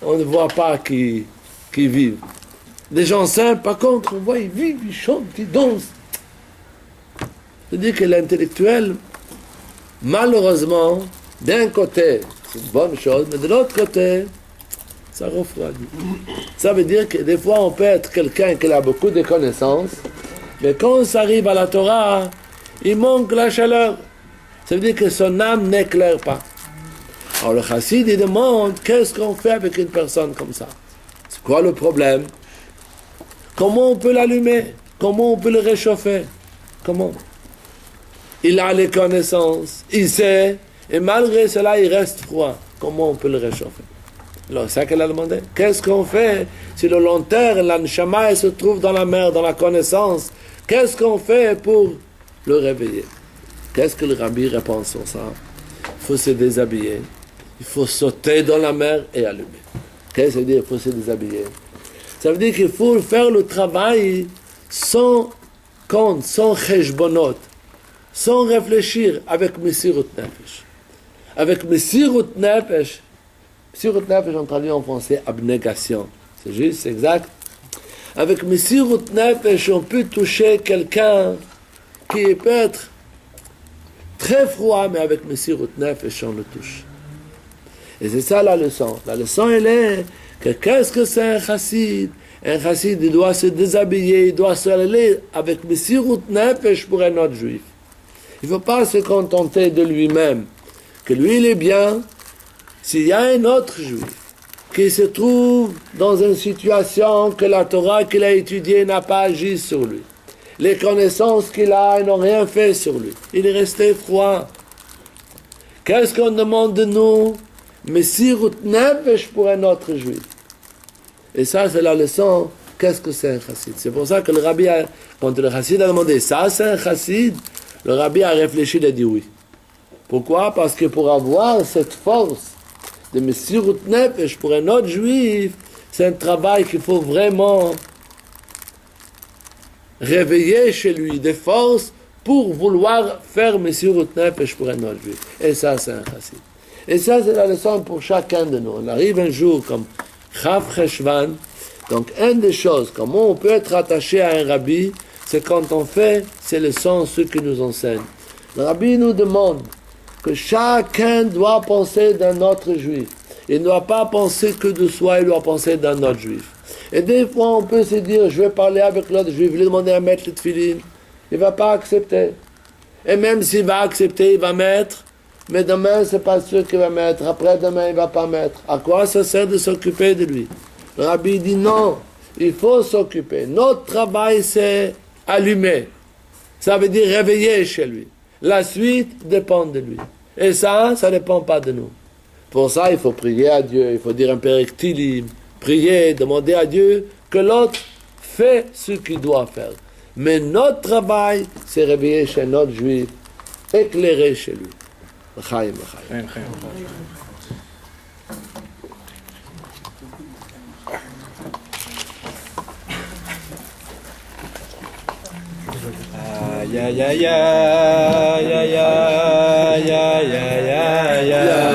On ne voit pas qui vivent. Des gens simples, par contre, on voit, ils vivent, ils chantent, ils dansent. C'est-à-dire que l'intellectuel, malheureusement, d'un côté, c'est une bonne chose, mais de l'autre côté, ça refroidit. Ça veut dire que des fois, on peut être quelqu'un qui a beaucoup de connaissances, mais quand ça arrive à la Torah, il manque la chaleur. Ça veut dire que son âme n'éclaire pas. Alors le chassid, il demande, qu'est-ce qu'on fait avec une personne comme ça? C'est quoi le problème? Comment on peut l'allumer? Comment on peut le réchauffer? Comment? Il a les connaissances, il sait, et malgré cela, il reste froid. Comment on peut le réchauffer? Alors, c'est ça qu'elle a demandé. Qu'est-ce qu'on fait si le long terme, l'anshama se trouve dans la mer, dans la connaissance? Qu'est-ce qu'on fait pour le réveiller? Qu'est-ce que le rabbi répond sur ça? Il faut se déshabiller, il faut sauter dans la mer et allumer. Qu'est-ce que ça veut dire? Il faut se déshabiller. Ça veut dire qu'il faut faire le travail sans compte, sans cheshbonot, sans réfléchir, avec Messirut Nefesh. Avec Messirut Nefesh, Messirut Nefesh, on traduit en français abnégation. C'est juste, c'est exact. Avec Messirut Nefesh, on peut toucher quelqu'un qui peut être très froid, mais avec Messirut Nefesh, on le touche. Et c'est ça la leçon. La leçon, elle est que qu'est-ce que c'est un chassid? Un chassid, il doit se déshabiller, il doit s'aller avec Messirut Nefesh pour un autre juif. Il ne faut pas se contenter de lui-même. Que lui, il est bien. S'il y a un autre juif qui se trouve dans une situation que la Torah qu'il a étudiée n'a pas agi sur lui, les connaissances qu'il a n'ont rien fait sur lui, il est resté froid. Qu'est-ce qu'on demande de nous? Messirut Nefesh pour un autre juif. Et ça, c'est la leçon. Qu'est-ce que c'est un chassid? C'est pour ça que le rabbi, quand le chassid a demandé ça, c'est un chassid, le rabbi a réfléchi, il a dit oui. Pourquoi? Parce que pour avoir cette force de Messirut Nefesh pour un autre juif, c'est un travail qu'il faut vraiment réveiller chez lui des forces pour vouloir faire Messirut Nefesh pour un autre juif. Et ça, c'est un chassid. Et ça, c'est la leçon pour chacun de nous. On arrive un jour comme Chav Cheshvan. Donc, une des choses, comment on peut être attaché à un rabbi, c'est quand on fait ces leçons, ceux qui nous enseignent. Le rabbi nous demande que chacun doit penser d'un autre juif. Il ne doit pas penser que de soi, il doit penser d'un autre juif. Et des fois, on peut se dire, je vais parler avec l'autre juif, je vais lui demander à mettre le tefillin. Il ne va pas accepter. Et même s'il va accepter, il va mettre, mais demain, c'est pas sûr qu'il va mettre. Après-demain, il ne va pas mettre. À quoi ça sert de s'occuper de lui? Le rabbi dit non, il faut s'occuper. Notre travail, c'est allumer. Ça veut dire réveiller chez lui. La suite dépend de lui. Et ça ne dépend pas de nous. Pour ça, il faut prier à Dieu, il faut dire un Perek Tilim, prier, demander à Dieu que l'autre fait ce qu'il doit faire. Mais notre travail, c'est réveiller chez notre juif, éclairer chez lui. L'chaim, l'chaim. Ya ya ya ya ya ya ya ya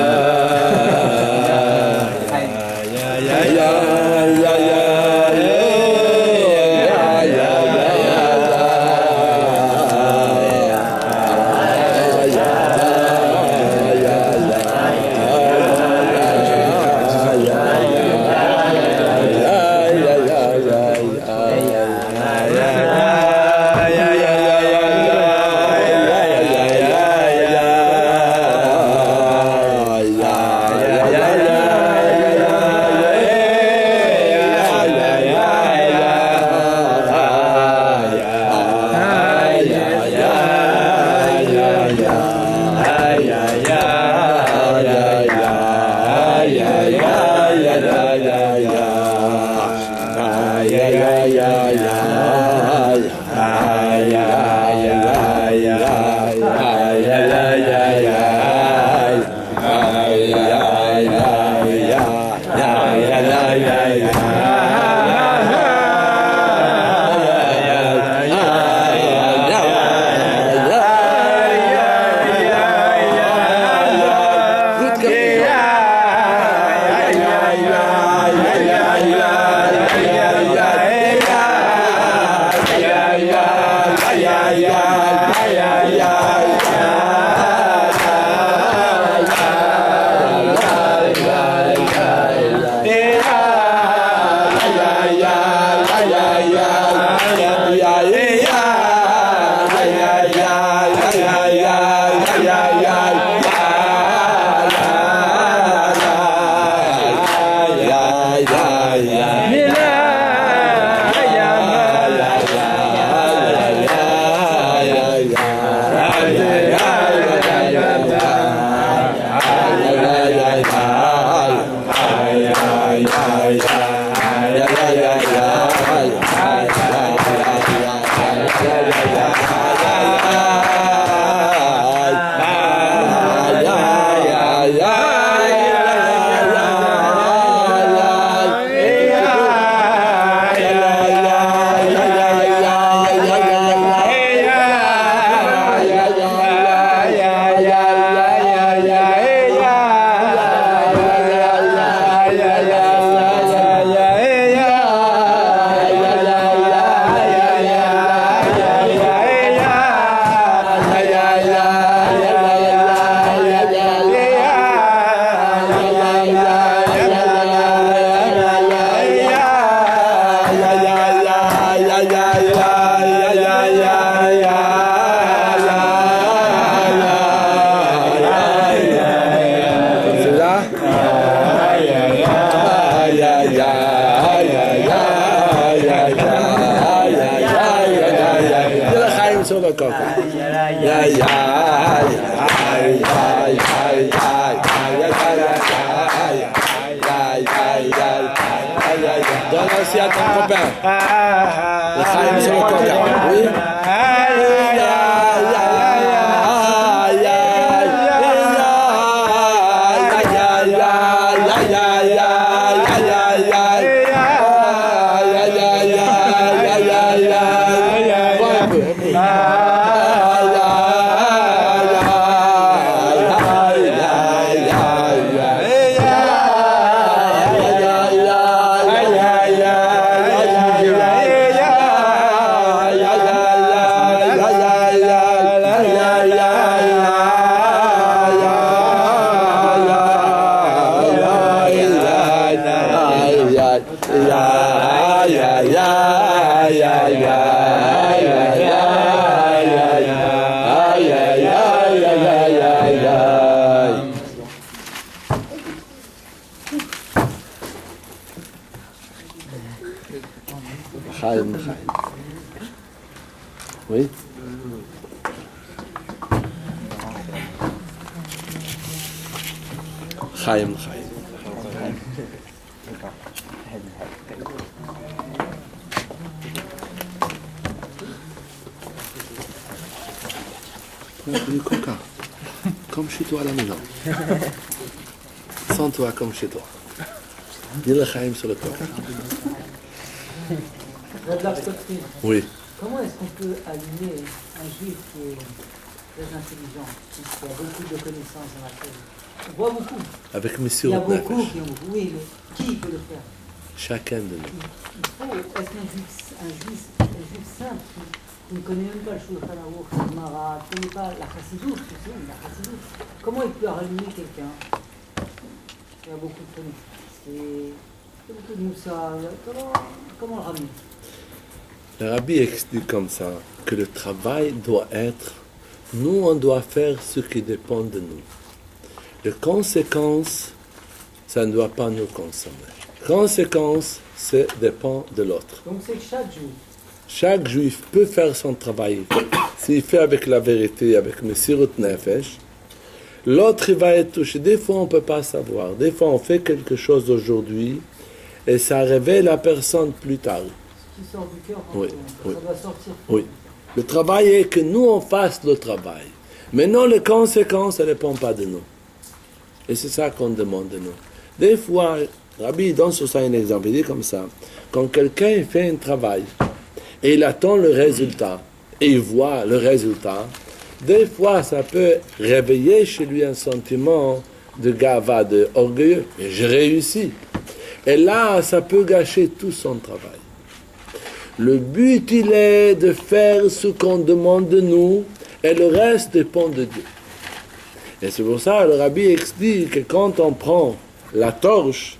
Donne aussi à ton copain. Le Chaim sur le copain. Oui. Oui. Chaim. Prends un peu de coca, comme chez toi à la maison. Sens-toi comme chez toi. Dis le Chaim sur le coca. Oui. Comment est-ce qu'on peut allumer un juif qui est très intelligent, qui a beaucoup de connaissances dans la tête? On voit beaucoup. Avec Il y a Messirut beaucoup Nefesh. qui ont beaucoup. Oui, mais qui peut le faire? Chacun de nous. Il faut, est-ce qu'un juif simple qui ne connaît même pas le Shulchan Aruch, le Gemara, qui ne connaît pas la Chassidut, comment il peut allumer quelqu'un qui a beaucoup de connaissances, qui a beaucoup de moussa, comment le ramener? Le Rabbi explique comme ça que le travail doit être, nous on doit faire ce qui dépend de nous. Les conséquences, ça ne doit pas nous consommer. Conséquences, ça dépend de l'autre. Donc c'est chaque jour. Chaque juif peut faire son travail. S'il fait avec la vérité, avec Messirut Nefesh, l'autre il va être touché. Des fois on ne peut pas savoir. Des fois on fait quelque chose aujourd'hui et ça révèle la personne plus tard. Qui sort du cœur, Oui, ça oui. doit sortir. Oui. Le travail est que nous, on fasse le travail. Maintenant, les conséquences, ça ne dépend pas de nous. Et c'est ça qu'on demande de nous. Des fois, Rabbi donne sur ça un exemple. Il dit comme ça, quand quelqu'un fait un travail et il attend le résultat, et il voit le résultat, des fois, ça peut réveiller chez lui un sentiment de gava, de orgueilleux. Et j'ai réussi. Et là, ça peut gâcher tout son travail. Le but, il est de faire ce qu'on demande de nous, et le reste dépend de Dieu. Et c'est pour ça que le Rabbi explique que quand on prend la torche,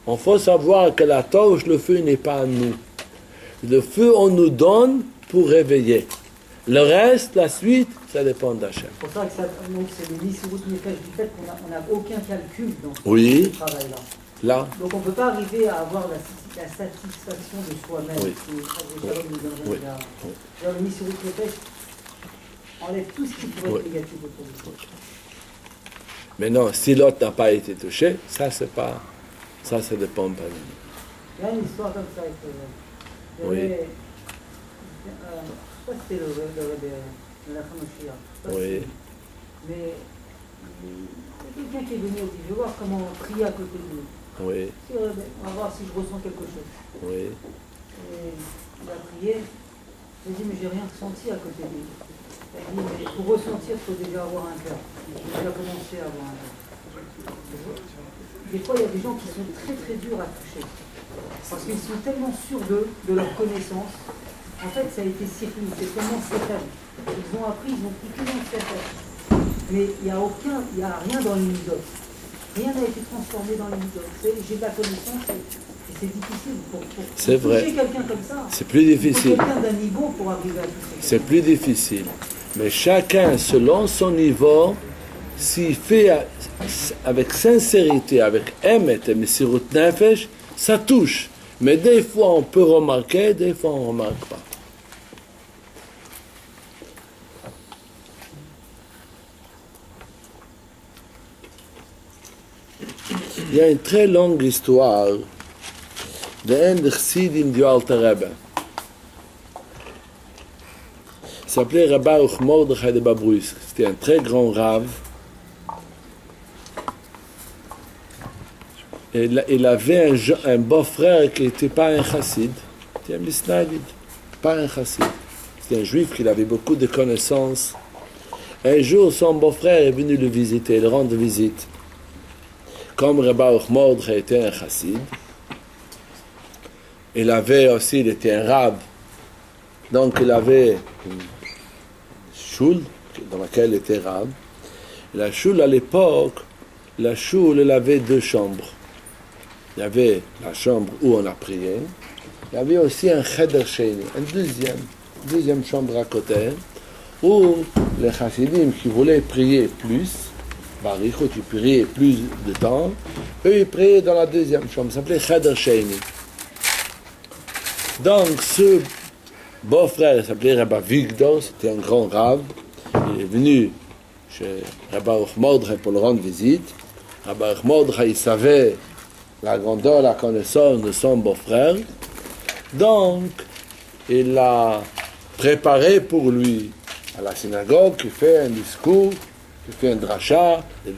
il faut savoir que la torche, le feu n'est pas à nous. Le feu, on nous donne pour réveiller. Le reste, la suite, ça dépend d'Hachem. C'est pour ça que c'est le Messirut Nefesh du fait qu'on n'a aucun calcul dans Oui. ce travail-là. Là, Donc on ne peut pas arriver à avoir la satisfaction de soi-même. Oui. Le Messirut Nefesh enlève tout ce qui pourrait Oui. être négatif autour de soi. maintenant, si l'autre n'a pas été touché, ça, c'est pas, ça dépend pas de nous. Il y a une histoire comme ça. Il y Oui. avait, je ne sais pas si c'était le la femme au Shia. Oui. Mais il y a quelqu'un qui est venu au dit, je vais voir comment prier à côté de lui. Oui, On va voir si je ressens quelque chose. oui, Et il a prié. Il a dit, mais j'ai rien ressenti à côté de lui. Il a dit, mais pour ressentir, il faut déjà avoir un cœur. Il faut déjà commencer à avoir un cœur. Des fois, il y a des gens qui sont très très durs à toucher. Parce qu'ils sont tellement sûrs d'eux, de leur connaissance. En fait, ça a été circulé, c'est seulement 7 ans. Ils ont appris, ils ont pris tout dans 7 ans. Mais il n'y a rien dans les midotes. Rien n'a été transformé dans les midotes. J'ai de la connaissance et c'est difficile. Pour C'est vrai. toucher quelqu'un comme ça, c'est plus il faut difficile. quelqu'un d'un niveau pour arriver à toucher. C'est plus difficile. Mais chacun, selon son niveau, s'il fait avec sincérité, avec Emet et Messirut Nefesh, ça touche. Mais des fois, on peut remarquer, des fois, on ne remarque pas. Il y a une très longue histoire d'un des chassidim du Alter Rebbe. Il s'appelait Rabbi Baruch Mordechai de Babruisk. C'était un très grand rave. Et il avait un beau-frère qui n'était pas un chassid, c'était un misnagid, pas un chassid. C'était un juif qui avait beaucoup de connaissances. Un jour, son beau-frère est venu le visiter, le rendre visite. Comme Rabbi Baruch Mordechai était un chassid, il était un rave. Donc il avait une choule dans laquelle il était rave. La choule à l'époque, elle avait 2 chambres. il y avait la chambre où on a prié, il y avait aussi un cheder sheni, deuxième chambre à côté, où les chassidim qui voulaient prier plus, barichot, ils priaient plus de temps, eux ils priaient dans la deuxième chambre, ça s'appelait cheder sheni. Donc ce beau-frère s'appelait Rabbi Vigdor, c'était un grand rave, il est venu chez Rabbi Mordechai pour le rendre visite. Rabbi Mordechai, il savait la grandeur, la connaissance de son beau-frère. Donc, il a préparé pour lui à la synagogue, qui fait un discours, qui fait un dracha, des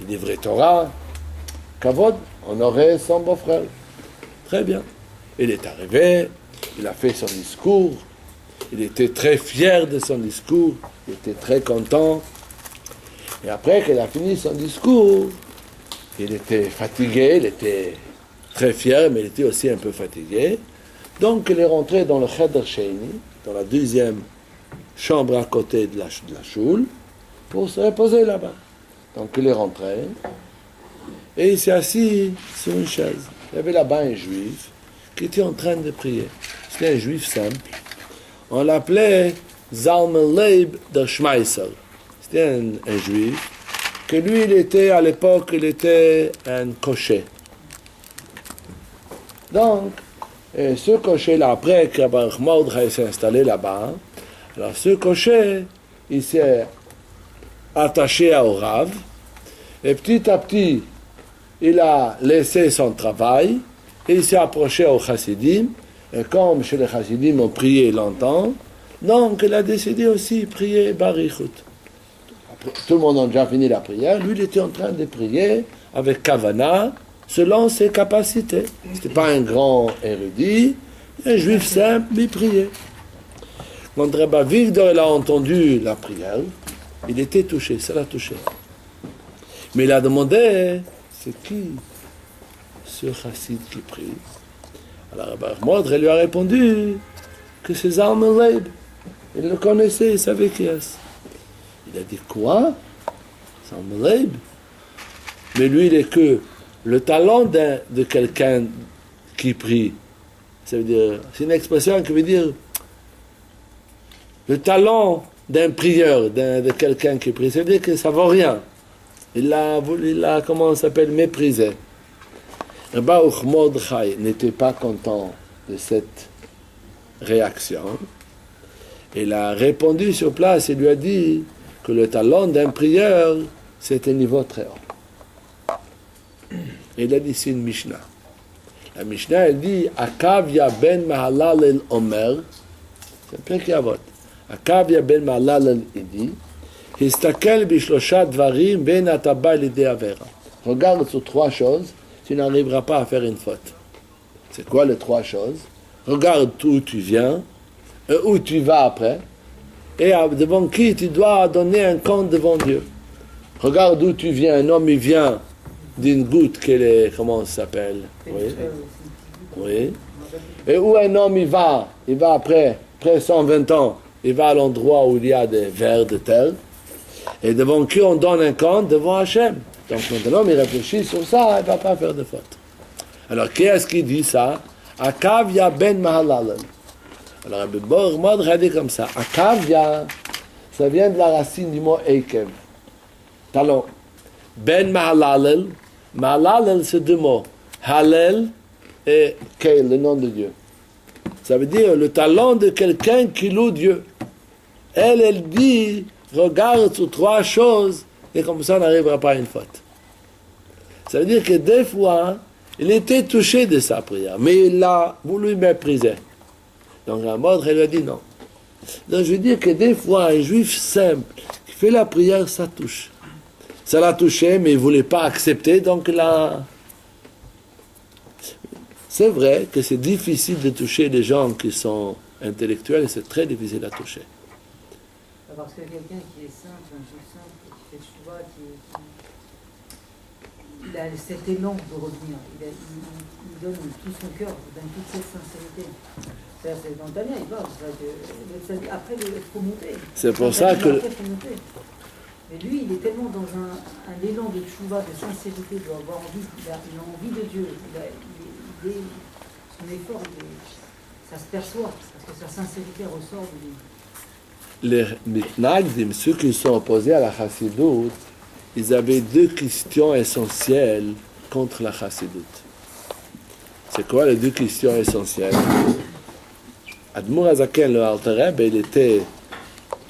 livrets Torah. Kavod, honorer son beau-frère. Très bien. Il est arrivé, il a fait son discours, il était très fier de son discours, il était très content. Et après qu'il a fini son discours, il était fatigué, il était très fier, mais il était aussi un peu fatigué. Donc il est rentré dans le cheder sheni, dans la deuxième chambre à côté de la choule, pour se reposer là-bas. Donc il est rentré, et il s'est assis sur une chaise. Il y avait là-bas un juif qui était en train de prier. C'était un juif simple. On l'appelait Zalman Leib de Schmeisser. C'était un juif, que lui, à l'époque, il était un cocher. Donc, ce cocher-là, après que Baruch Mordechai s'est installé là-bas, alors ce cocher, il s'est attaché au Rav, et petit à petit, il a laissé son travail, et il s'est approché au Chassidim, et comme chez les Chassidim, on priait longtemps, donc il a décidé aussi de prier Barichut. Tout le monde a déjà fini la prière. Lui, il était en train de prier avec Kavana, selon ses capacités. Ce n'était pas un grand érudit, un juif simple, il priait. Quand Rabbi Vigdor a entendu la prière, il était touché, ça l'a touché. Mais il a demandé, c'est qui ce chassid qui prie? Alors Rabbi Mordechai lui a répondu que c'est Zalman Leib. Il le connaissait, il savait qui est-ce. Il a dit quoi? Zalman Leib. Mais lui, il est que le talent de quelqu'un qui prie. Ça veut dire, c'est une expression qui veut dire le talent d'un prieur, de quelqu'un qui prie. Ça veut dire que ça vaut rien. Il a comment ça s'appelle, méprisé. Rabbi Mordechai n'était pas content de cette réaction. Il a répondu sur place et lui a dit que le talent d'un prieur, c'est un niveau très haut. Il a dit, c'est une Mishnah. La Mishnah, elle dit, Akavia ben Mahalal el Omer, c'est un Pirkei Avot. Akavia ben Mahalal el dit, Histakel bishlosha dvarim ben ataba l'idée avera. Regarde sur trois choses, tu n'arriveras pas à faire une faute. C'est quoi les trois choses? Regarde où tu viens, où tu vas après, et devant qui tu dois donner un compte devant Dieu. Regarde où tu viens. Un homme, il vient d'une goutte comment ça s'appelle? Oui. Oui. Et où un homme, il va après 120 ans, il va à l'endroit où il y a des vers de terre, et devant qui on donne un compte? Devant Hachem. Donc quand un homme il réfléchit sur ça, il ne va pas faire de faute. Alors qui est-ce qui dit ça? Akavia ben Mahalal. Alors Rabbi Mordechai a dit comme ça. Akavia, ça vient de la racine du mot Eikev. Talon. Ben Mahalal. Mahalal, c'est deux mots. Halel et Keil, le nom de Dieu. Ça veut dire le talent de quelqu'un qui loue Dieu. Elle dit, regarde sur trois choses, et comme ça, on n'arrivera pas à une faute. Ça veut dire que des fois, il était touché de sa prière, mais il l'a voulu mépriser. Donc, la Mordechai lui a dit non. Donc, je veux dire que des fois, un juif simple qui fait la prière, ça touche. Ça l'a touché, mais il ne voulait pas accepter, donc là... C'est vrai que c'est difficile de toucher les gens qui sont intellectuels, et c'est très difficile à toucher. Parce que quelqu'un qui est simple, un juif simple, qui fait chouva, il a cet élan de revenir. Il donne tout son cœur, il donne toute cette sincérité. C'est dans Daniel, il parle. Après, il faut monter. C'est pour ça que... Mais lui, il est tellement dans un élan de tchouva, de sincérité, il doit avoir envie, il a envie de Dieu. Son effort, ça se perçoit, parce que sa sincérité ressort de lui. Les mitnagdim, ceux qui sont opposés à la chassidoute, ils avaient deux questions essentielles contre la chassidoute. C'est quoi les deux questions essentielles? Admour Azaken, le Alter Rebbe, il était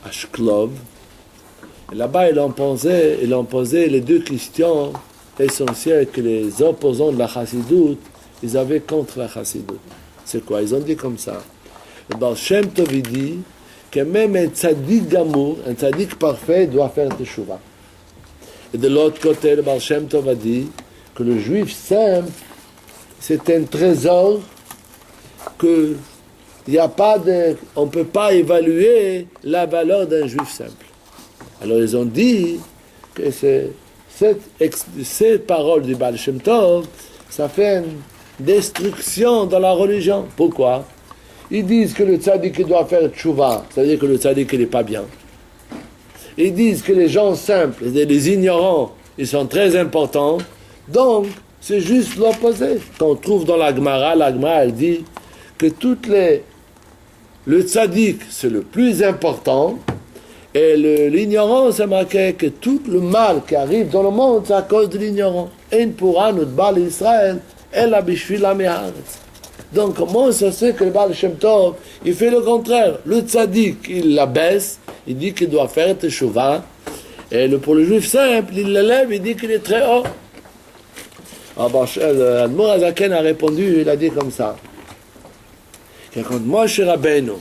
à Shklov. Et là-bas, il en posait les deux questions essentielles que les opposants de la chassidoute, ils avaient contre la chassidoute. C'est quoi? Ils ont dit comme ça. Le Baal Shem Tov dit que même un tzaddik gamour, un tzaddik parfait, doit faire teshuva. Et de l'autre côté, le Baal Shem Tov a dit que le juif simple, c'est un trésor que on ne peut pas évaluer la valeur d'un juif simple. Alors ils ont dit que ces paroles du Baal Shem Tov, ça fait une destruction dans la religion. Pourquoi? Ils disent que le tzaddik doit faire tchouva, c'est-à-dire que le tzaddik n'est pas bien. Ils disent que les gens simples, les ignorants, ils sont très importants. Donc, c'est juste l'opposé. Quand on trouve dans la Gemara elle dit que le tzaddik, c'est le plus important, et l'ignorance, c'est marqué que tout le mal qui arrive dans le monde, c'est à cause de l'ignorance. En pourra Baal Israël, elle a bishvil la meharetz. Donc, comment ça se fait que le Baal Shem Tov, il fait le contraire? Le tzaddik, il l'abaisse, il dit qu'il doit faire teshuva, et pour le juif simple, il l'élève, il dit qu'il est très haut. Alors, Admour Azaken a répondu, il a dit comme ça. Que quand Moshe Rabbeinu,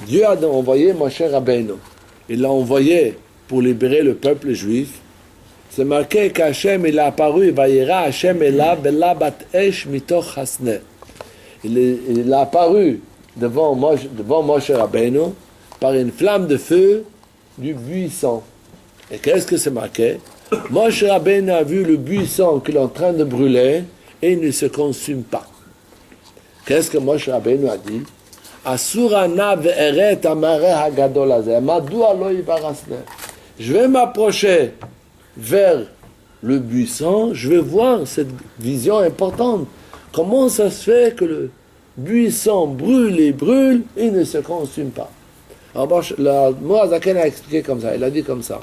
Dieu a envoyé Moshe Rabbeinu, il l'a envoyé pour libérer le peuple juif, c'est marqué qu'Hachem, il a apparu, Vayera Hachem Ela Bela Bat Esh Mitoch Hasne. Il a apparu devant Moshe Rabbeinu par une flamme de feu du buisson. Et qu'est-ce que c'est marqué? Moshe Rabbeinu a vu le buisson qu'il est en train de brûler et il ne se consume pas. Qu'est-ce que Moshe Rabbeinu a dit? Je vais m'approcher vers le buisson, je vais voir cette vision importante. Comment ça se fait que le buisson brûle et brûle et ne se consume pas? Alors, Moaz Aken a expliqué comme ça, il a dit comme ça,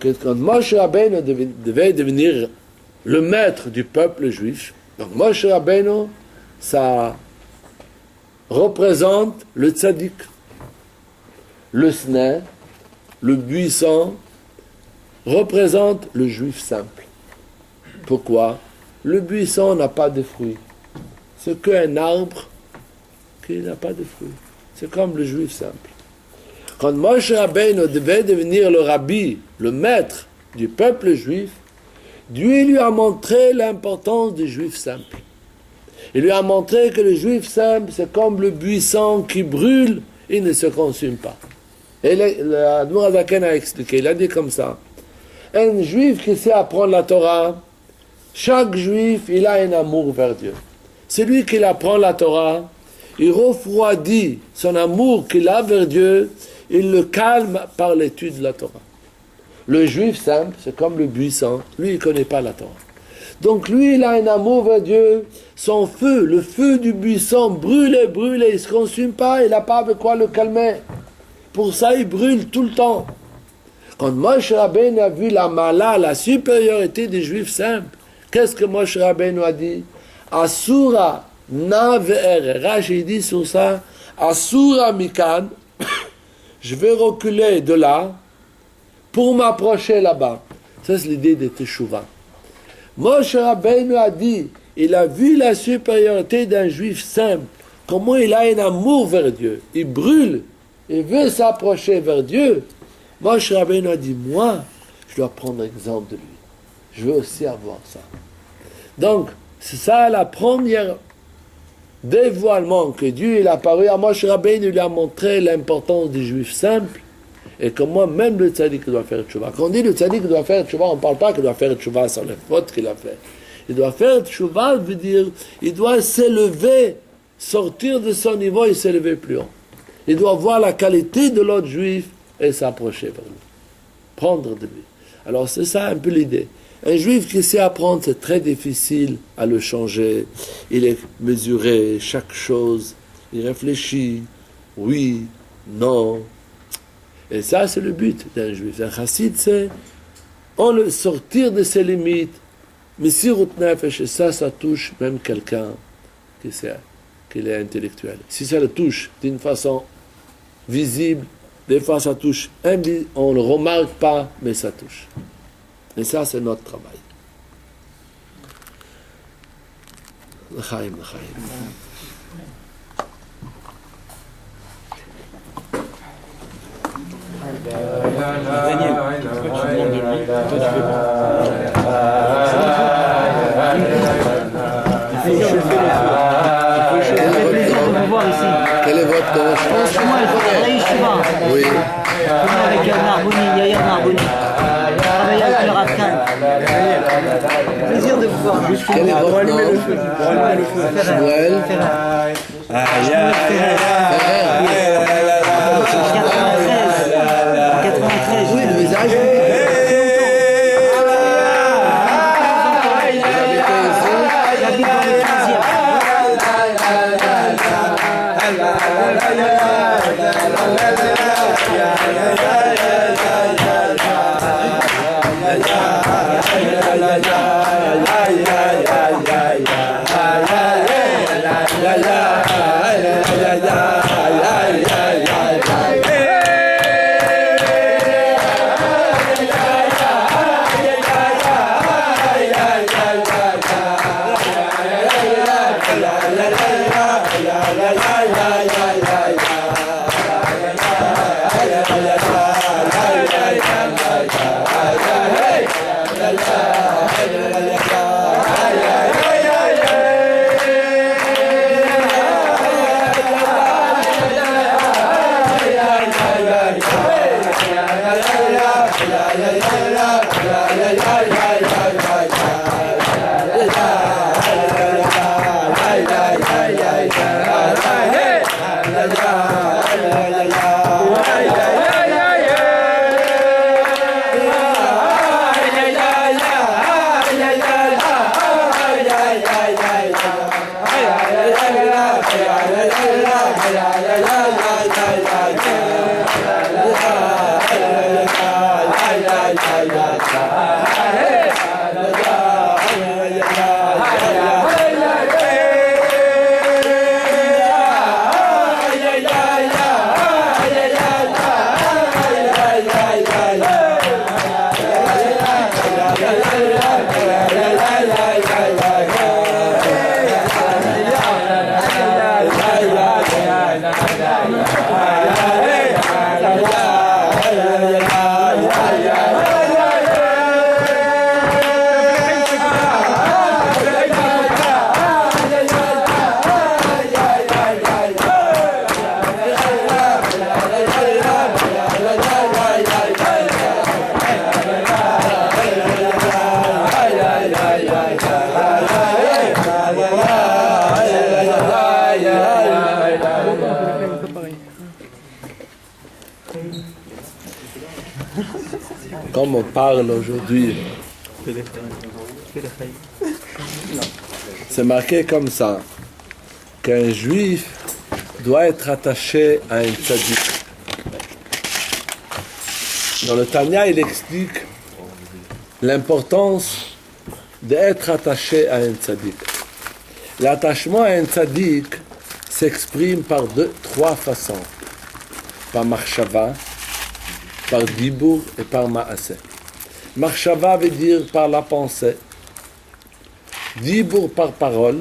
que quand Moshe Rabbeinu devait devenir le maître du peuple juif, donc Moshe Rabbeinu, ça représente le tzaddik, le sneh, le buisson, représente le juif simple. Pourquoi? Le buisson n'a pas de fruits. C'est qu'un arbre qui n'a pas de fruits. C'est comme le juif simple. Quand Moshe Rabbeinu devait devenir le rabbi, le maître du peuple juif, Dieu lui a montré l'importance du juif simple. Il lui a montré que le juif simple, c'est comme le buisson qui brûle, il ne se consume pas. Et l'Admour Azaken a expliqué, il a dit comme ça. Un juif qui sait apprendre la Torah, chaque juif, il a un amour vers Dieu. Celui qui apprend la Torah, il refroidit son amour qu'il a vers Dieu, il le calme par l'étude de la Torah. Le juif simple, c'est comme le buisson, lui, il ne connaît pas la Torah. Donc lui, il a un amour vers Dieu, son feu, le feu du buisson brûle, il ne se consume pas, il n'a pas avec quoi le calmer. Pour ça, il brûle tout le temps. Quand Moshe Rabbeinu a vu la mala, la supériorité des juifs simples, qu'est-ce que Moshe Rabbeinu a dit? Asura na ve'er. Rashi dit sur ça, Asura mikan, je vais reculer de là pour m'approcher là-bas. Ça, c'est l'idée de Teshuvah. Moshe Rabbeinu a dit, il a vu la supériorité d'un juif simple, comment il a un amour vers Dieu, il brûle, il veut s'approcher vers Dieu. Moshe Rabbeinu a dit, moi, je dois prendre exemple de lui. Je veux aussi avoir ça. Donc, c'est ça la première dévoilement que Dieu il a apparu à Moshe Rabbeinu, il lui a montré l'importance du juif simple et comment même le tzaddik doit faire tchouva. Quand on dit le tzaddik doit faire tchouva, on ne parle pas qu'il doit faire tchouva sur les fautes qu'il a fait. Il doit faire tchouva, veut dire il doit s'élever, sortir de son niveau et s'élever plus haut. Il doit voir la qualité de l'autre juif et s'approcher vers lui. prendre de lui. Alors c'est ça un peu l'idée. Un juif qui sait apprendre, c'est très difficile à le changer. Il est mesuré chaque chose, il réfléchit, oui, non. Et ça, c'est le but d'un juif. Un chassid, c'est sortir de ses limites. Mais si Nefesh, et ça touche même quelqu'un qui est intellectuel. Si ça le touche d'une façon visible, des fois ça touche, on ne le remarque pas, mais ça touche. Et ça, c'est notre travail. L'chaim, l'chaim. Daniel, pourquoi tu demandes de lui? Toi, tu veux Quel est votre Moi, il faut travailler souvent. Oui. Avec Narboni, Yair Narboni. Travailler avec le Rav. Plaisir de vous voir. Quel est votre nom? Shmuel. Oui, le visage. Comme on parle aujourd'hui, c'est marqué comme ça, qu'un juif doit être attaché à un tzaddik. Dans le Tanya, il explique l'importance d'être attaché à un tzaddik. L'attachement à un tzaddik s'exprime par trois façons. Par marshava, par dibur et par maaseh. Marshava veut dire par la pensée, dibur par parole,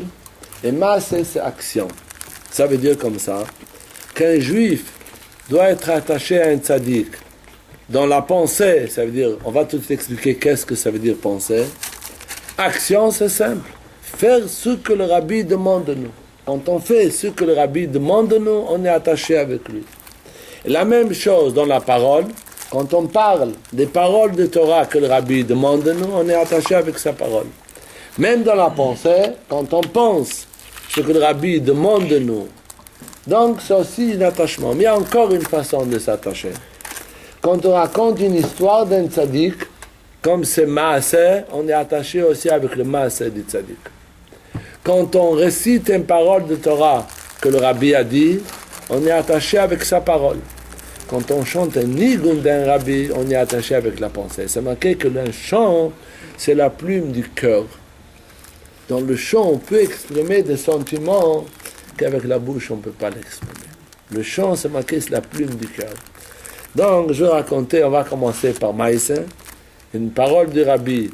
et maaseh c'est action. Ça veut dire comme ça, qu'un juif doit être attaché à un tzaddik. Dans la pensée, ça veut dire, on va tout expliquer qu'est-ce que ça veut dire penser. Action, c'est simple. Faire ce que le rabbi demande de nous. Quand on fait ce que le rabbi demande de nous, on est attaché avec lui. Et la même chose dans la parole. Quand on parle des paroles de Torah que le rabbi demande de nous, on est attaché avec sa parole. Même dans la pensée, quand on pense ce que le rabbi demande de nous, donc c'est aussi un attachement. Mais il y a encore une façon de s'attacher. Quand on raconte une histoire d'un tzaddik, comme c'est Maaseh, on est attaché aussi avec le Maaseh du tzaddik. Quand on récite une parole de Torah que le rabbi a dit, on est attaché avec sa parole. Quand on chante un nigun d'un rabbi, on est attaché avec la pensée. C'est marqué que le chant, c'est la plume du cœur. Dans le chant, on peut exprimer des sentiments qu'avec la bouche, on ne peut pas l'exprimer. Le chant, c'est marqué, c'est la plume du cœur. Donc, je vais raconter, on va commencer par Maïsé, une parole du rabbi.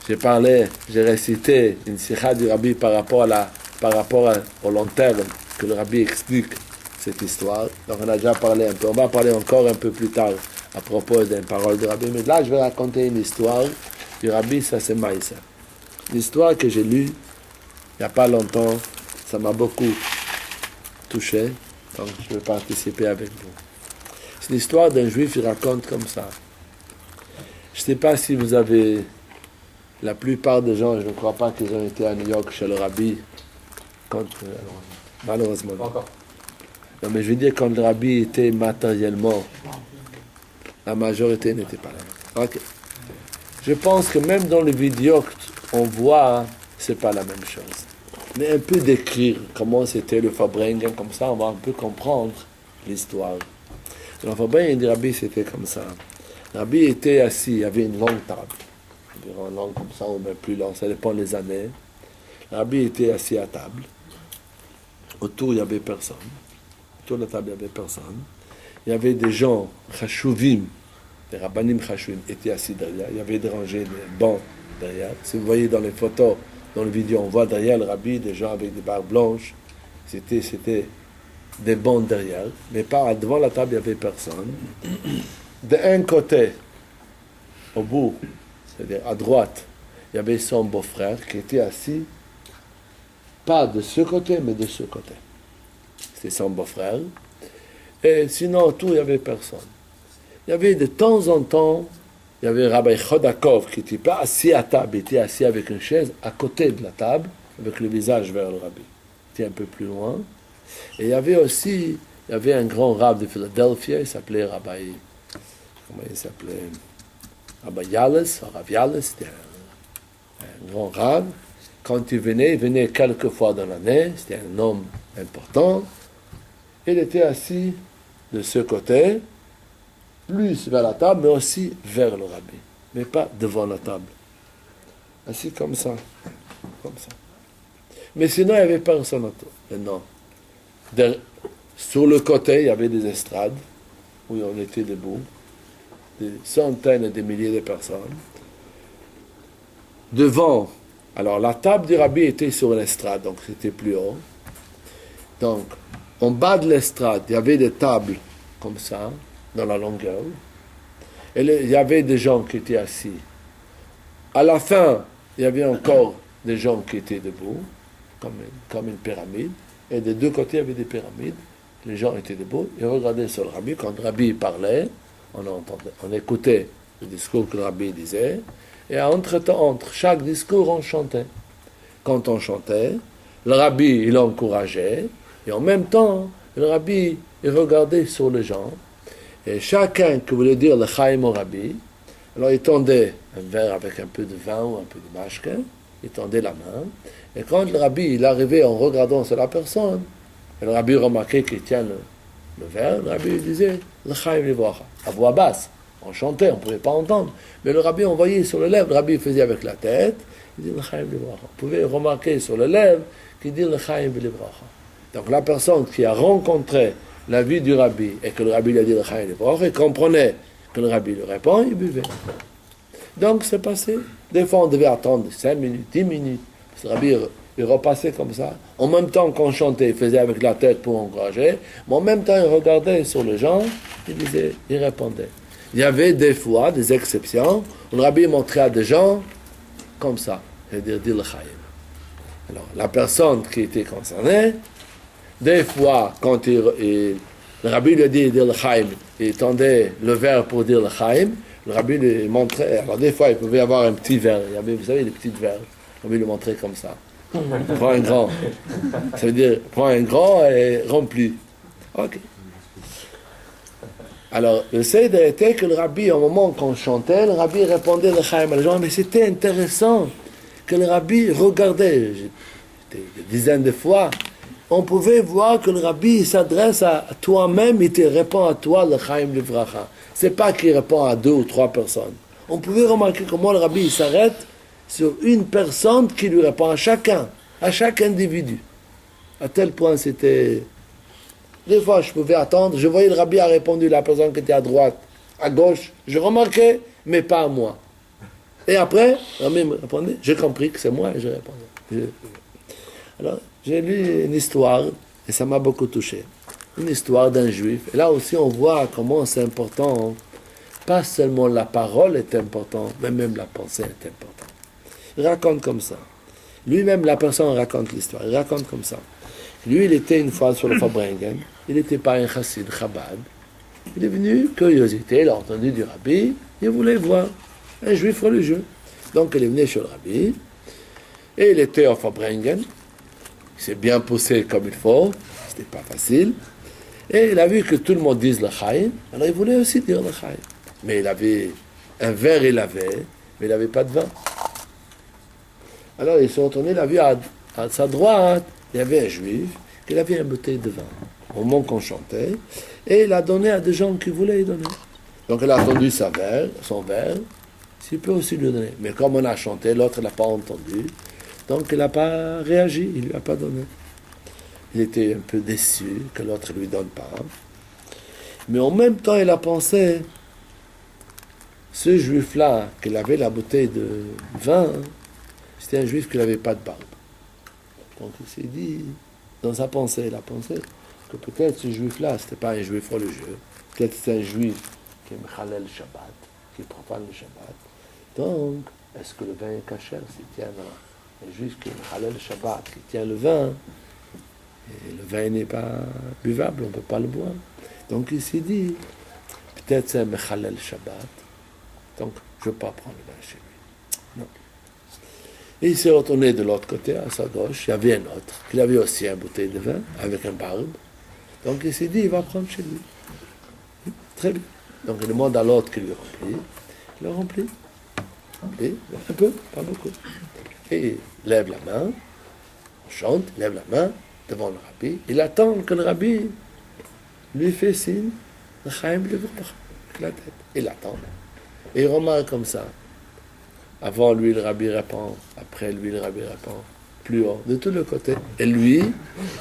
J'ai récité une sikha du rabbi par rapport au long terme que le rabbi explique cette histoire. Donc, on a déjà parlé un peu. On va parler encore un peu plus tard à propos d'une parole du rabbi. Mais là, je vais raconter une histoire du rabbi, ça c'est Maïsé. L'histoire que j'ai lue il n'y a pas longtemps, ça m'a beaucoup touché. Donc, je vais participer avec vous. C'est l'histoire d'un juif, il raconte comme ça. Je ne sais pas si vous avez... La plupart des gens, je ne crois pas qu'ils ont été à New York chez le rabbi. Malheureusement. Pas encore. Non, mais je veux dire, quand le rabbi était matériellement, la majorité n'était pas là. Okay. Je pense que même dans les vidéos on voit, c'est pas la même chose. Mais un peu décrire comment c'était le Fabringen, comme ça, on va un peu comprendre l'histoire. Le Fabringen du rabbi, c'était comme ça. Le rabbi était assis, il y avait une longue table. Environ longue comme ça, ou même plus longue, ça dépend des années. Le rabbi était assis à table. Autour, il n'y avait personne. Autour de la table, il n'y avait personne. Il y avait des gens, chashuvim, des rabbanim chashuvim, étaient assis derrière. Il y avait des rangées, des bancs derrière. Si vous voyez dans les photos, dans les vidéos, on voit derrière le rabbi des gens avec des barbes blanches. C'était des bancs derrière. Mais pas devant la table, il n'y avait personne. D'un côté, au bout, c'est-à-dire à droite, il y avait son beau-frère qui était assis, pas de ce côté, mais de ce côté. C'était son beau-frère. Et sinon, autour, il n'y avait personne. Il y avait de temps en temps, il y avait Rabbi Chodakov qui n'était pas assis à table, il était assis avec une chaise à côté de la table, avec le visage vers le rabbi. Il était un peu plus loin. Et il y avait aussi, il y avait un grand rab de Philadelphie, il s'appelait Rabbi, comment il s'appelait? Rabbi Yales, Rav Yales, c'était un grand rab. Quand il venait quelques fois dans l'année, c'était un homme important. Il était assis de ce côté, plus vers la table, mais aussi vers le rabbi, mais pas devant la table. Assis comme ça, comme ça. Mais sinon, il n'y avait personne autour. Maintenant, sur le côté, il y avait des estrades où on était debout, des centaines et des milliers de personnes. Devant, alors la table du rabbi était sur l'estrade, donc c'était plus haut. Donc, en bas de l'estrade, il y avait des tables comme ça, dans la longueur. Et il y avait des gens qui étaient assis. À la fin, il y avait encore des gens qui étaient debout, comme une pyramide. Et des deux côtés, il y avait des pyramides. Les gens étaient debout. Ils regardaient sur le rabbi. Quand le rabbi parlait, on écoutait le discours que le rabbi disait. Et entre-temps, entre chaque discours, on chantait. Quand on chantait, le rabbi, il encourageait. Et en même temps, le rabbi, il regardait sur les gens. Et chacun qui voulait dire le Chaim au rabbi, alors il tendait un verre avec un peu de vin ou un peu de mashke, il tendait la main. Et quand le rabbi, il arrivait en regardant sur la personne, et le rabbi remarquait qu'il tient le verre, le rabbi disait le Chaim Livracha, à voix basse. On chantait, on ne pouvait pas entendre. Mais le rabbi envoyait sur les lèvres, le rabbi faisait avec la tête, il dit le Chaim Livracha. Vous pouvez remarquer sur les lèvres qu'il dit le Chaim Livracha. Donc la personne qui a rencontré la vie du rabbi et que le rabbi lui a dit le Chaim Livracha, il comprenait que le rabbi lui répond, il buvait. Donc c'est passé. Des fois on devait attendre 5 minutes, 10 minutes. Parce que le rabbi il repassait comme ça. En même temps qu'on chantait, il faisait avec la tête pour encourager, mais en même temps il regardait sur les gens, il répondait. Il y avait des fois, des exceptions, où le rabbi montrait à des gens comme ça, c'est-à-dire dire le Chaim. Alors la personne qui était concernée, des fois, quand le rabbi lui a dit dire le Chaim, il tendait le verre pour dire le Chaim, le rabbi lui montrait, alors des fois il pouvait y avoir un petit verre, il y avait, vous savez, des petits verres, le rabbi lui montrait comme ça. Prends un grand. Ça veut dire, prends un grand et remplis. Ok. Alors, le Seder était que le rabbi, au moment qu'on chantait, le rabbi répondait le Chaim à les gens, mais c'était intéressant que le rabbi regardait, des dizaines de fois, on pouvait voir que le rabbi s'adresse à toi-même, il te répond à toi, le Chaim Livracha. C'est pas qu'il répond à 2 ou 3 personnes. On pouvait remarquer comment le rabbi s'arrête sur une personne qui lui répond à chacun, à chaque individu. À tel point c'était... Des fois, je pouvais attendre, je voyais le rabbi a répondu à la personne qui était à droite, à gauche, je remarquais, mais pas à moi. Et après, le rabbi me répondait, j'ai compris que c'est moi et je répondais. Alors, j'ai lu une histoire, et ça m'a beaucoup touché. Une histoire d'un juif. Et là aussi, on voit comment c'est important. Pas seulement la parole est importante, mais même la pensée est importante. Il raconte comme ça. Lui-même, la personne raconte l'histoire. Il raconte comme ça. Lui, il était une fois sur le Fabrengen. Il n'était pas un chassid Chabad. Il est venu, curiosité, il a entendu du rabbi. Il voulait voir un juif religieux. Donc, il est venu chez le rabbi. Et il était au Fabrengen. Il s'est bien poussé comme il faut. C'était pas facile. Et il a vu que tout le monde dise le Chaim. Alors, il voulait aussi dire le Chaim. Mais il avait un verre, il avait, mais il n'avait pas de vin. Alors, il s'est retourné, il a vu à sa droite, il y avait un juif qui avait une bouteille de vin au moment qu'on chantait, et il a donné à des gens qui voulaient y donner. Donc, il a attendu son verre, s'il peut aussi lui donner. Mais comme on a chanté, l'autre ne l'a pas entendu, donc il n'a pas réagi, il ne lui a pas donné. Il était un peu déçu que l'autre ne lui donne pas. Mais en même temps, il a pensé, ce juif-là, qu'il avait la bouteille de vin, c'était un juif qui n'avait pas de barbe. Donc il s'est dit, dans sa pensée, il a pensé que peut-être ce juif-là, ce n'était pas un juif religieux, peut-être c'est un juif qui mechalel le Shabbat, qui profane le Shabbat. Donc, est-ce que le vin est caché s'il tient un juif qui mechalel le Shabbat, qui tient le vin, et le vin n'est pas buvable, on ne peut pas le boire. Donc il s'est dit, peut-être c'est un mechalel Shabbat, donc je ne veux pas prendre le vin chez lui. Non. Et il s'est retourné de l'autre côté, à sa gauche, il y avait un autre, qui avait aussi une bouteille de vin, avec un barbe. Donc il s'est dit, il va prendre chez lui. Très bien. Donc il demande à l'autre qu'il lui remplit. Il le remplit. Et un peu, pas beaucoup. Et il lève la main, on chante, il lève la main devant le rabbi. Il attend que le rabbi lui fait signe, le Chaim le avec la tête. Il attend. Et il remarque comme ça. Avant lui, le rabbi répond. Après lui, le rabbi répond. Plus haut, de tous les côtés. Et lui,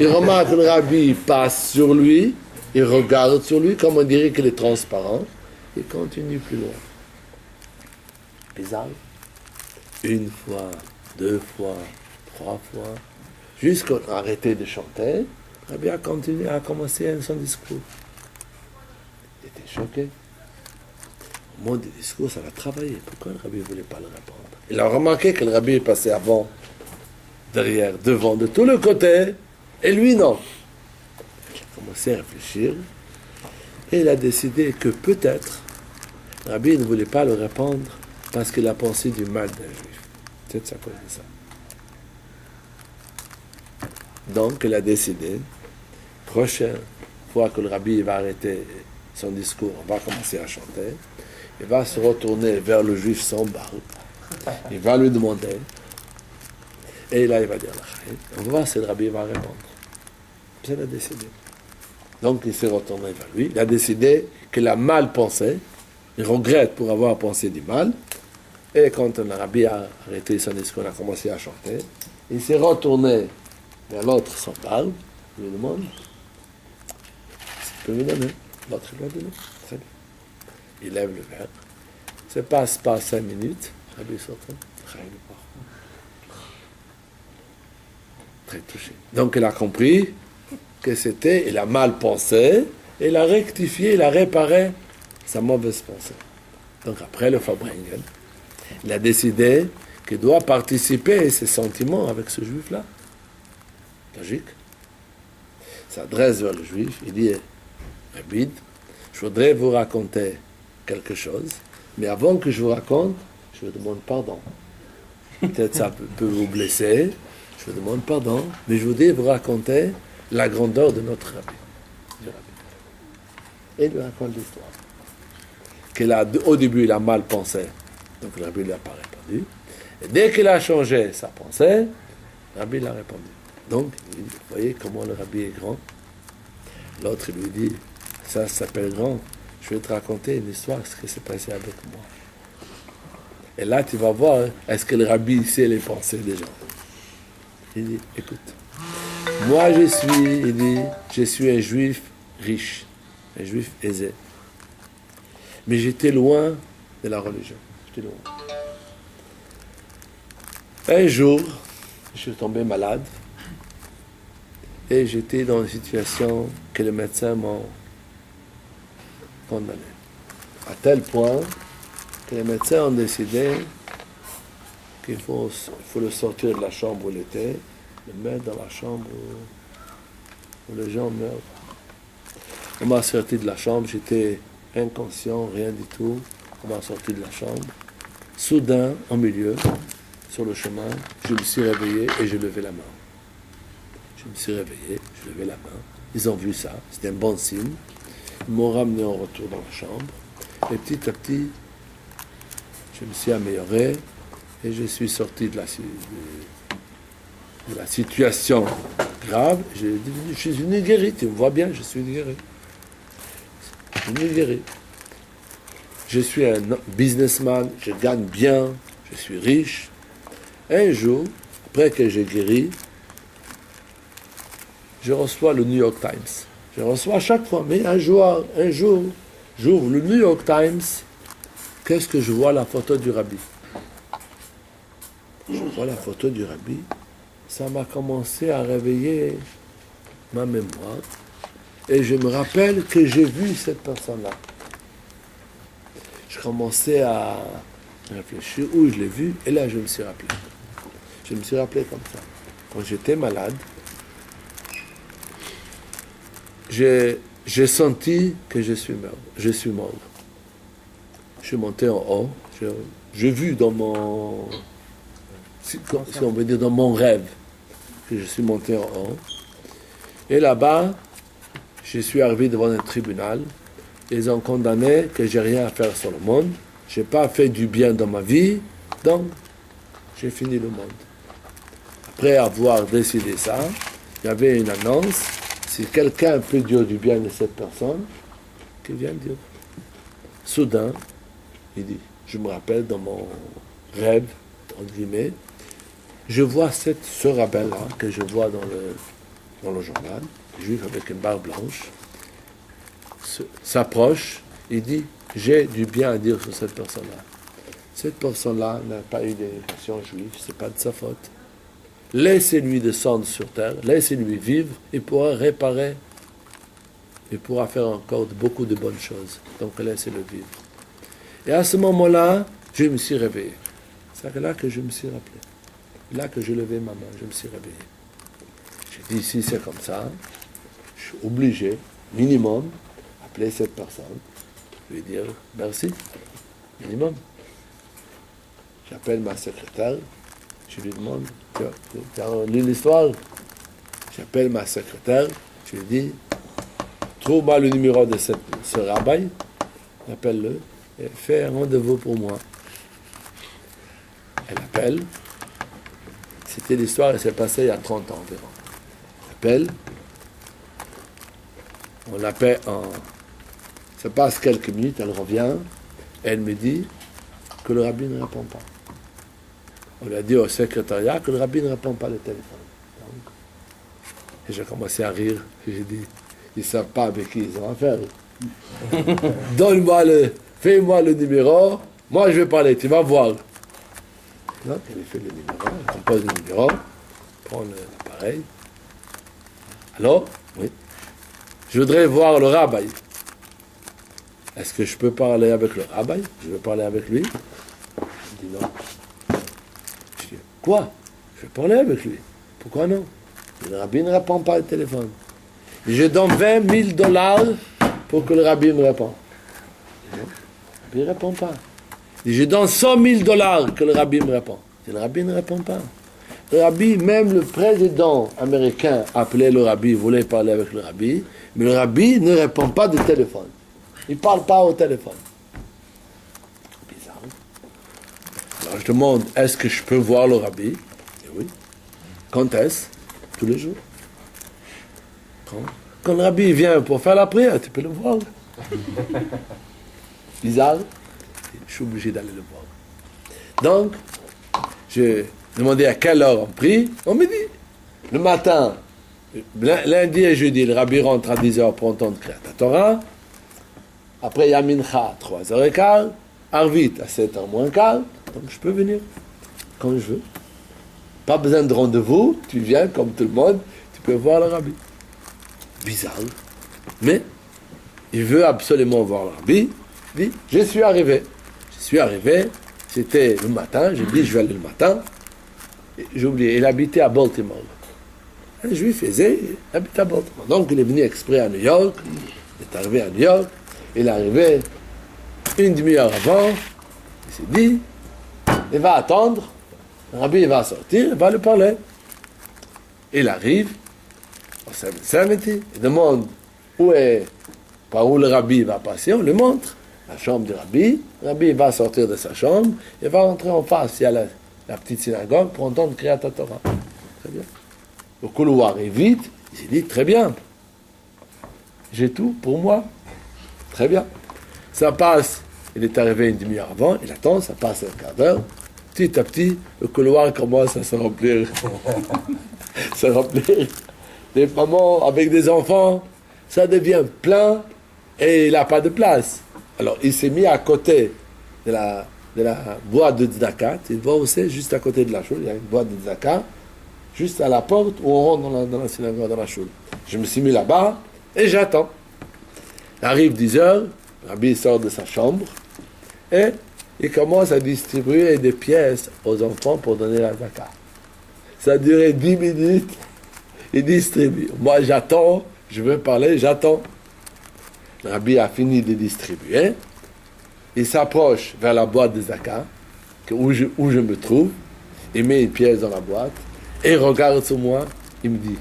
il remarque que le rabbi passe sur lui, il regarde sur lui, comme on dirait qu'il est transparent. Il continue plus loin. Bizarre. Une fois, 2 fois, 3 fois, jusqu'à arrêter de chanter, le rabbi a continué, a commencé son discours. Il était choqué. Au moment du discours, ça va travailler. Pourquoi le rabbi ne voulait pas le répondre? Il a remarqué que le rabbi est passé avant, derrière, devant, de tous les côtés, et lui non. Il a commencé à réfléchir, et il a décidé que peut-être, le rabbi ne voulait pas le répondre parce qu'il a pensé du mal d'un juif. Peut-être ça cause de ça. Donc, il a décidé, prochaine fois que le rabbi va arrêter son discours, on va commencer à chanter, il va se retourner vers le juif sans barbe, il va lui demander, et là il va dire la Chaim. On va voir si le rabbi va répondre. C'est a décidé. Donc il s'est retourné vers lui, il a décidé qu'il a mal pensé, il regrette pour avoir pensé du mal, et quand le rabbi a arrêté son discours, on a commencé à chanter, il s'est retourné vers l'autre sans barbe, il lui demande, tu peux me donner? L'autre lui a donné. Très bien. Il lève le verre. Ça passe pas 5 minutes. Rabbi sort. Très touché. Donc il a compris que c'était, il a mal pensé, et il a rectifié, il a réparé sa mauvaise pensée. Donc après le Fabrengen, il a décidé qu'il doit participer à ses sentiments avec ce juif-là. Logique. Il s'adresse vers le juif, il dit, Rabbi, je voudrais vous raconter quelque chose, mais avant que je vous raconte, je vous demande pardon. Peut-être ça peut vous blesser, je vous demande pardon, mais je voudrais vous raconter la grandeur de notre Rabbi. Et il lui raconte l'histoire. Au début, il a mal pensé, donc le rabbi ne lui a pas répondu. Et dès qu'il a changé sa pensée, le rabbi l'a répondu. Donc, vous voyez comment le rabbi est grand. L'autre lui dit, ça s'appelle grand, je vais te raconter une histoire, ce qui s'est passé avec moi. Et là, tu vas voir, est-ce que le rabbi sait les pensées des gens. Il dit, écoute, moi je suis un juif riche, un juif aisé. Mais j'étais loin de la religion. J'étais loin. Un jour, je suis tombé malade et j'étais dans une situation que les médecins m'ont condamné. À tel point que les médecins ont décidé qu'il faut le sortir de la chambre où il était, le mettre dans la chambre où les gens meurent. On m'a sorti de la chambre, j'étais inconscient, rien du tout. On m'a sorti de la chambre. Soudain, au milieu, sur le chemin, je me suis réveillé et j'ai levé la main. Je me suis réveillé, j'ai levé la main. Ils ont vu ça, c'était un bon signe. Ils m'ont ramené en retour dans la chambre. Et petit à petit, je me suis amélioré et je suis sorti de la situation grave. Je suis venu guéri, tu me vois bien, je suis guéri. Je suis venu guéri. Je suis un businessman, je gagne bien, je suis riche. Un jour, après que j'ai guéri, je reçois le New York Times. Je reçois à chaque fois, mais un jour, j'ouvre le New York Times, qu'est-ce que je vois? La photo du rabbi. Je vois la photo du rabbi, ça m'a commencé à réveiller ma mémoire, et je me rappelle que j'ai vu cette personne-là. Je commençais à réfléchir où je l'ai vu, et là je me suis rappelé. Je me suis rappelé comme ça. Quand j'étais malade, j'ai senti que je suis mort. Je suis mort. Je suis monté en haut. J'ai vu dans mon, si on veut dire dans mon rêve, que je suis monté en haut. Et là-bas, je suis arrivé devant un tribunal. Ils ont condamné que j'ai rien à faire sur le monde. J'ai pas fait du bien dans ma vie, donc j'ai fini le monde. Après avoir décidé ça, il y avait une annonce. Si quelqu'un peut dire du bien de cette personne, qu'il vienne dire. Soudain, il dit, je me rappelle dans mon rêve, entre guillemets, je vois ce rabbin-là que je vois dans le journal, juif avec une barbe blanche, s'approche, il dit, j'ai du bien à dire sur cette personne-là. Cette personne-là n'a pas eu d'éducation juive, c'est pas de sa faute. Laissez-lui descendre sur terre, laissez-lui vivre, il pourra réparer, il pourra faire encore beaucoup de bonnes choses. Donc laissez-le vivre. Et à ce moment-là, je me suis réveillé. C'est là que je me suis rappelé. Là que je levais ma main, je me suis réveillé. J'ai dit, si c'est comme ça, je suis obligé, minimum, appeler cette personne, lui dire merci, minimum. J'appelle ma secrétaire, je lui demande, tu as lu l'histoire? J'appelle ma secrétaire, je lui dis, trouve-moi le numéro de ce rabbin, appelle-le, et fais un rendez-vous pour moi. Elle appelle, c'était l'histoire, elle s'est passée il y a 30 ans environ. Elle appelle, on appelle, ça passe quelques minutes, elle revient, elle me dit que le rabbin ne répond pas. On lui a dit au secrétariat que le rabbi ne répond pas au téléphone. Donc, et j'ai commencé à rire. J'ai dit, ils ne savent pas avec qui ils ont affaire. Fais-moi le numéro, moi je vais parler, tu vas voir. Donc, elle fait le numéro, elle compose le numéro, prend l'appareil. Alors, oui, je voudrais voir le rabbin. Est-ce que je peux parler avec le rabbin? Je veux parler avec lui. Il dit non. Quoi? Je vais parler avec lui. Pourquoi non? Le rabbi ne répond pas au téléphone. Je donne $20,000 pour que le rabbi me réponde. Le rabbi ne répond pas. Je donne $100,000 que le rabbi me répond. Le rabbi ne répond pas. Le rabbi, même le président américain appelait le rabbi, voulait parler avec le rabbi, mais le rabbi ne répond pas de téléphone. Il ne parle pas au téléphone. Bizarre. Alors je demande, est-ce que je peux voir le rabbi? Et oui. Quand est-ce? Tous les jours. Quand le rabbi vient pour faire la prière, tu peux le voir. Bizarre. Je suis obligé d'aller le voir. Donc, je demandais à quelle heure on prie. On me dit, le matin, lundi et jeudi, le rabbi rentre à 10h pour entendre Kriyat Torah. Après, il y a Mincha à 3h15. Arvit à 7h moins quart. Donc, je peux venir quand je veux. Pas besoin de rendez-vous. Tu viens comme tout le monde. Tu peux voir le rabbi. Bizarre. Mais, il veut absolument voir le rabbi. Il dit, je suis arrivé. C'était le matin. J'ai dit, je vais aller le matin. J'ai oublié, il habitait à Baltimore. Un juif il habitait à Baltimore. Donc il est venu exprès à New York. Il est arrivé à New York. Il est arrivé une demi-heure avant. Il s'est dit, il va attendre. Le rabbi il va sortir, il va lui parler. Il arrive au 770. Il demande par où le rabbi va passer. On lui montre la chambre du rabbi. Le rabbi va sortir de sa chambre. Il va entrer en face. Il y a la petite synagogue pour entendre Kriyat Torah. Très bien. Le couloir est vide. Il s'est dit, très bien. J'ai tout pour moi. Très bien. Ça passe. Il est arrivé une demi-heure avant. Il attend. Ça passe un quart d'heure. Petit à petit, le couloir commence à se remplir. Se remplir. Des mamans avec des enfants. Ça devient plein et il n'a pas de place. Alors, il s'est mis à côté de la boîte de tzedaka. Tu vois aussi, juste à côté de la choule, il y a une boîte de tzedaka, juste à la porte où on rentre dans la synagogue, dans la choule. Je me suis mis là-bas et j'attends. Il arrive 10h, le rabbi sort de sa chambre et il commence à distribuer des pièces aux enfants pour donner la tzedaka. Ça a duré 10 minutes, il distribue. Moi, j'attends, je veux parler, j'attends. Le rabbi a fini de distribuer. Il s'approche vers la boîte de tzedaka, où je me trouve. Il met une pièce dans la boîte. Et il regarde sur moi. Il me dit,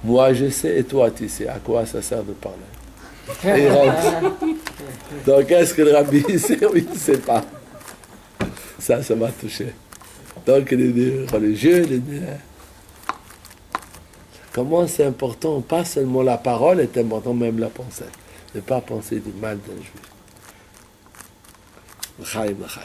moi je sais et toi tu sais. À quoi ça sert de parler? Et il rentre. Donc est-ce que le rabbi sait? Oui, il ne sait pas. Ça m'a touché. Donc les religieux, comment c'est important, pas seulement la parole est importante, même la pensée. Ne pas penser du mal d'un juif. L'chaim, l'chaim.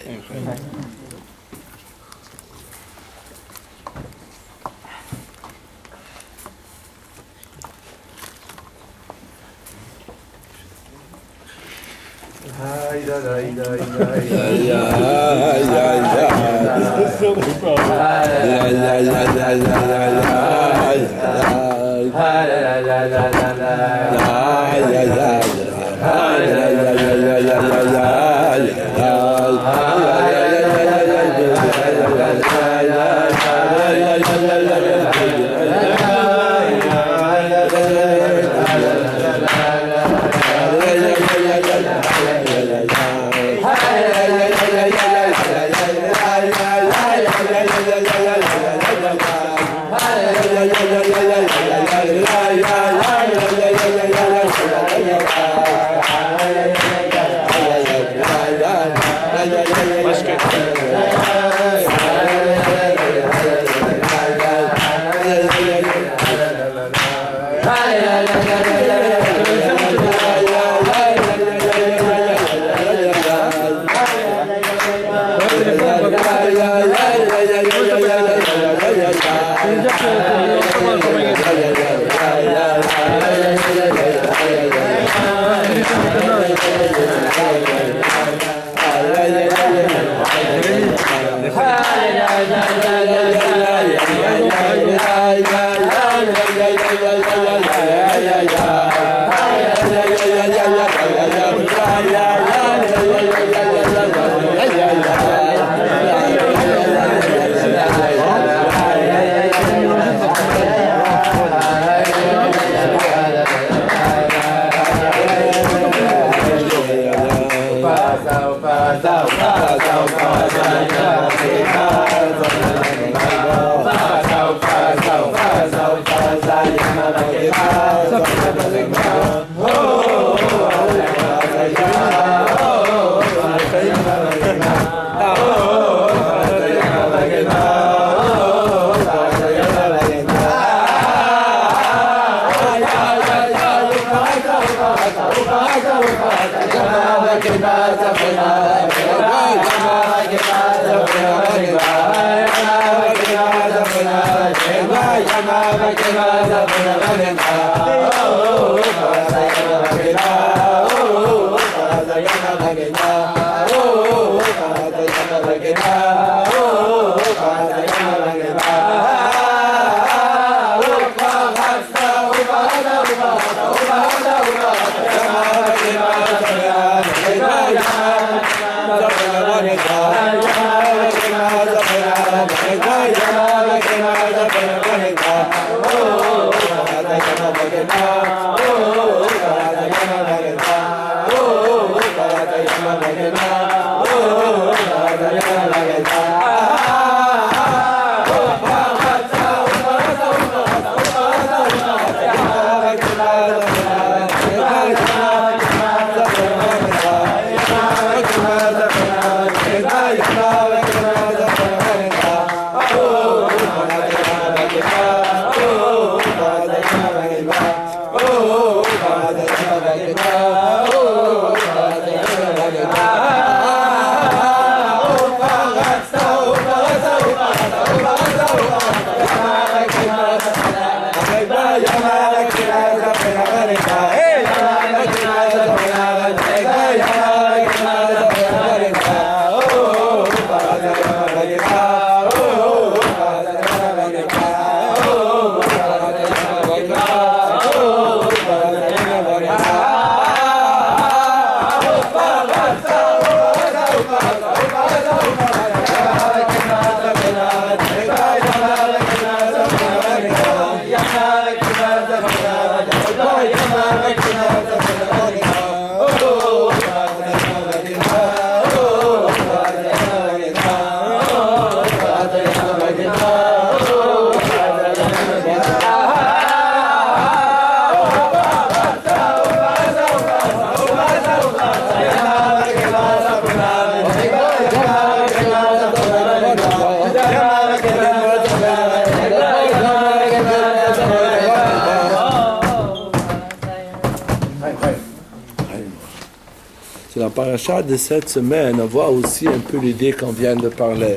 C'est la paracha de cette semaine, on voit aussi un peu l'idée qu'on vient de parler.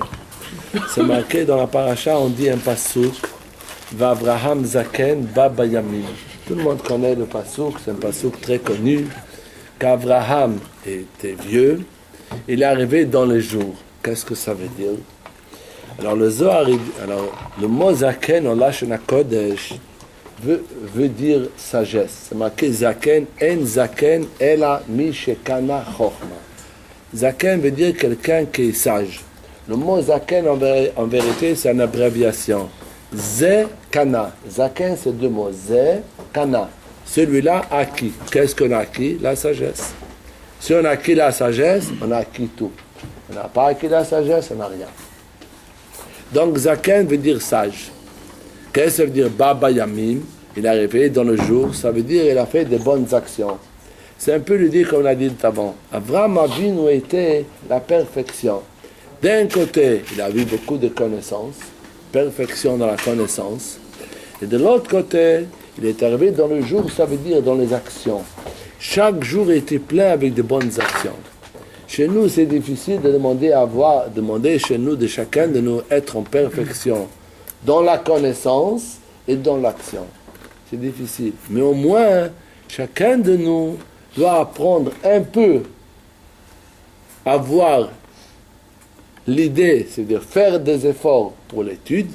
C'est marqué dans la paracha, on dit un pasuk, V'Avraham Zaken Baba Yamim. Tout le monde connaît le pasuk, c'est un pasuk très connu, qu'Avraham était vieux, il est arrivé dans les jours. Qu'est-ce que ça veut dire? Alors le mot Zaken, en Lashon Kodesh, veut dire sagesse. C'est marqué Zaken, en Zaken, ela mi shekana chochma. Zaken veut dire quelqu'un qui est sage. Le mot Zaken, en vérité, c'est une abréviation. Ze kana. Zaken, c'est deux mots. Ze kana. Celui-là acquis. Qu'est-ce qu'on a acquis? La sagesse. Si on a acquis la sagesse, on a acquis tout. On n'a pas acquis la sagesse, on n'a rien. Donc Zaken veut dire sage. Qu'est-ce que ça veut dire Baba Yamim? Il est arrivé dans le jour, ça veut dire qu'il a fait de bonnes actions. C'est un peu l'idée qu'on a dit avant. Avraham Avinu était la perfection. D'un côté, il a eu beaucoup de connaissances, perfection dans la connaissance. Et de l'autre côté, il est arrivé dans le jour, ça veut dire dans les actions. Chaque jour était plein avec de bonnes actions. Chez nous, c'est difficile de demander chez nous, de chacun de nous, être en perfection dans la connaissance et dans l'action. C'est difficile. Mais au moins, chacun de nous doit apprendre un peu à voir l'idée, c'est-à-dire faire des efforts pour l'étude,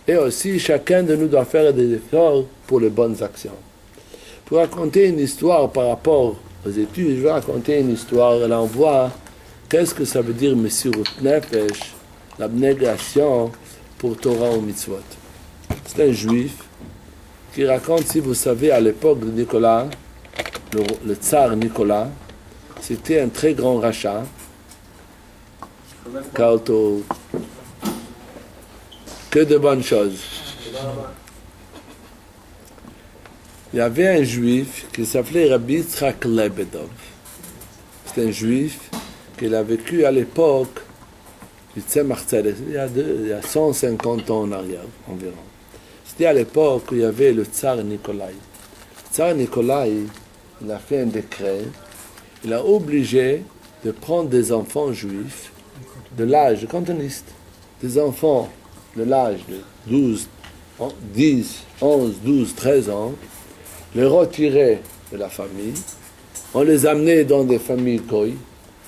et aussi chacun de nous doit faire des efforts pour les bonnes actions. Pour raconter une histoire par rapport aux études, je vais raconter une histoire, là on voit qu'est-ce que ça veut dire Messirut Nefesh, l'abnégation pour Torah ou Mitzvot. C'est un juif qui raconte, si vous savez, à l'époque de Nicolas, le tsar Nicolas, c'était un très grand rachat, que de bonnes choses. Il y avait un juif qui s'appelait Rabbi Yitzhak Lebedov. C'est un juif qui a vécu à l'époque du Tzemach Tzedek, il y a 150 ans en arrière environ. C'était à l'époque où il y avait le tsar Nikolai. Le tsar Nikolai, il a fait un décret, il a obligé de prendre des enfants juifs de l'âge de cantoniste, des enfants de l'âge de 10, 11, 12, 13 ans, les retirer de la famille, on les amenait dans des familles goy,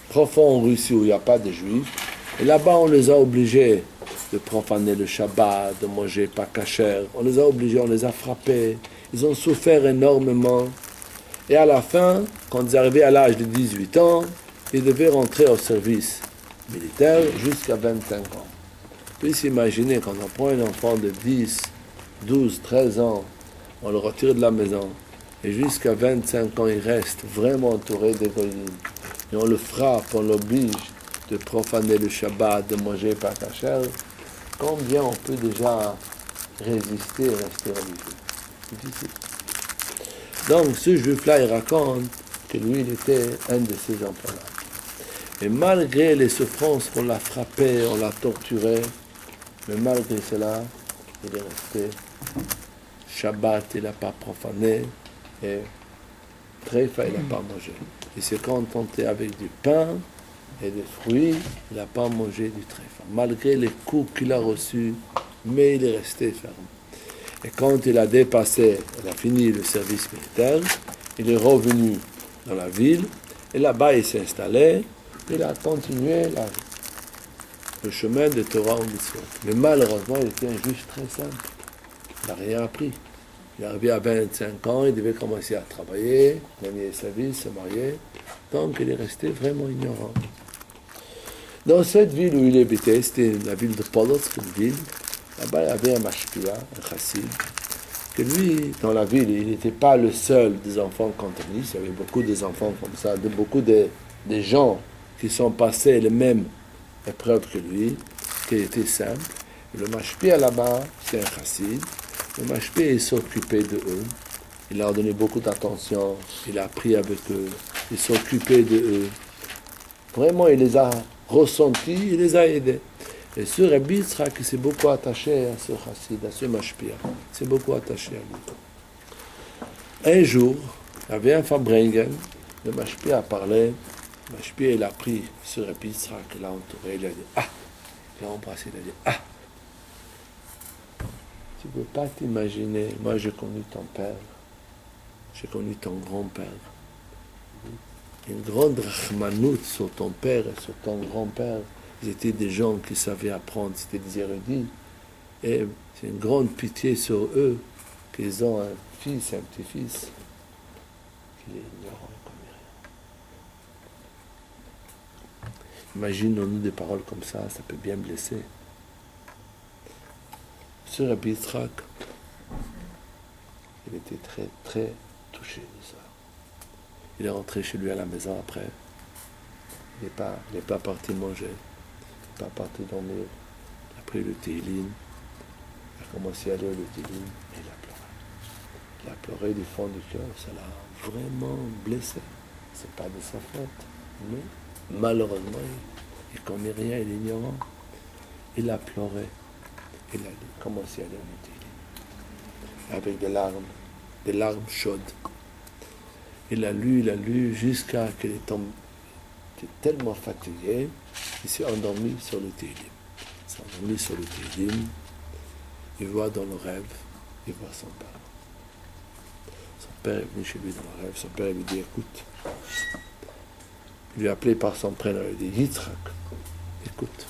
profondes en Russie où il n'y a pas de juifs, et là-bas on les a obligés de profaner le Shabbat, de manger pas kasher, on les a obligés, on les a frappés, ils ont souffert énormément, et à la fin, quand ils arrivaient à l'âge de 18 ans, ils devaient rentrer au service militaire jusqu'à 25 ans. Puis s'imaginer quand on prend un enfant de 10, 12, 13 ans, on le retire de la maison, et jusqu'à 25 ans, il reste vraiment entouré de goyim. Et on le frappe, on l'oblige de profaner le Shabbat, de manger pas kasher. Combien on peut déjà résister et rester religieux? Difficile. Donc ce juif-là, il raconte que lui, il était un de ces enfants-là. Et malgré les souffrances qu'on l'a frappé, on l'a torturé, mais malgré cela, il est resté. Shabbat, il n'a pas profané, et treifa, il n'a pas mangé. Il s'est contenté avec du pain et des fruits, il n'a pas mangé du treifa. Malgré les coups qu'il a reçus, mais il est resté ferme. Et quand il a dépassé, il a fini le service militaire, il est revenu dans la ville, et là-bas il s'est installé, il a continué le chemin de Torah en Mitzvot. Mais malheureusement, il était un juge très simple. Il n'a rien appris. Il est arrivé à 25 ans, il devait commencer à travailler, gagner sa vie, se marier. Donc il est resté vraiment ignorant. Dans cette ville où il habitait, c'était la ville de Polotsk, une ville, là-bas il y avait un mashpia, un chassid, que lui, dans la ville, il n'était pas le seul des enfants cantonistes, il y avait beaucoup des enfants comme ça, beaucoup de gens qui sont passés les mêmes épreuves que lui, qui étaient simples. Et le mashpia là-bas, c'est un chassid. Le mashpia, il s'occupait de eux. Il leur donnait beaucoup d'attention. Il a appris avec eux. Il s'occupait de eux. Vraiment, il les a ressentis, il les a aidés. Et ce Rabbi Yitzhak, il s'est beaucoup attaché à ce chassid, à ce mashpia. Il s'est beaucoup attaché à lui. Un jour, il y avait un Fabringen. Le mashpia a parlé. Le mashpia, il a pris ce Rabbi Yitzhak, il l'a entouré. Il a dit « Ah !» Il l'a embrassé, il a dit « Ah !» Tu ne peux pas t'imaginer, moi j'ai connu ton père, j'ai connu ton grand-père. Une grande rachmanout sur ton père et sur ton grand-père. Ils étaient des gens qui savaient apprendre, c'était des érudits. Et c'est une grande pitié sur eux qu'ils ont un fils, un petit-fils, qui est ignorant et connaît rien. Imaginons-nous des paroles comme ça peut bien blesser. Ce Rabbi Yitzhak, il était très, très touché de ça. Il est rentré chez lui à la maison après. Il n'est pas parti manger. Il n'est pas parti dormir. Il a pris le Tehillim. Il a commencé à lire le Tehillim et il a pleuré. Il a pleuré du fond du cœur. Ça l'a vraiment blessé. C'est pas de sa faute. Mais malheureusement, il ne connaît rien, il est ignorant. Il a pleuré. Il a commencé à lire le Tehillim. Avec des larmes chaudes. Il a lu jusqu'à qu'il est tombé. Il était tellement fatigué, il s'est endormi sur le Tehillim. Il s'est endormi sur le Tehillim. Il voit dans le rêve, il voit son père. Son père est venu chez lui dans le rêve. Son père lui dit, écoute, il lui a appelé par son prénom, il lui dit, Yitzhak, écoute,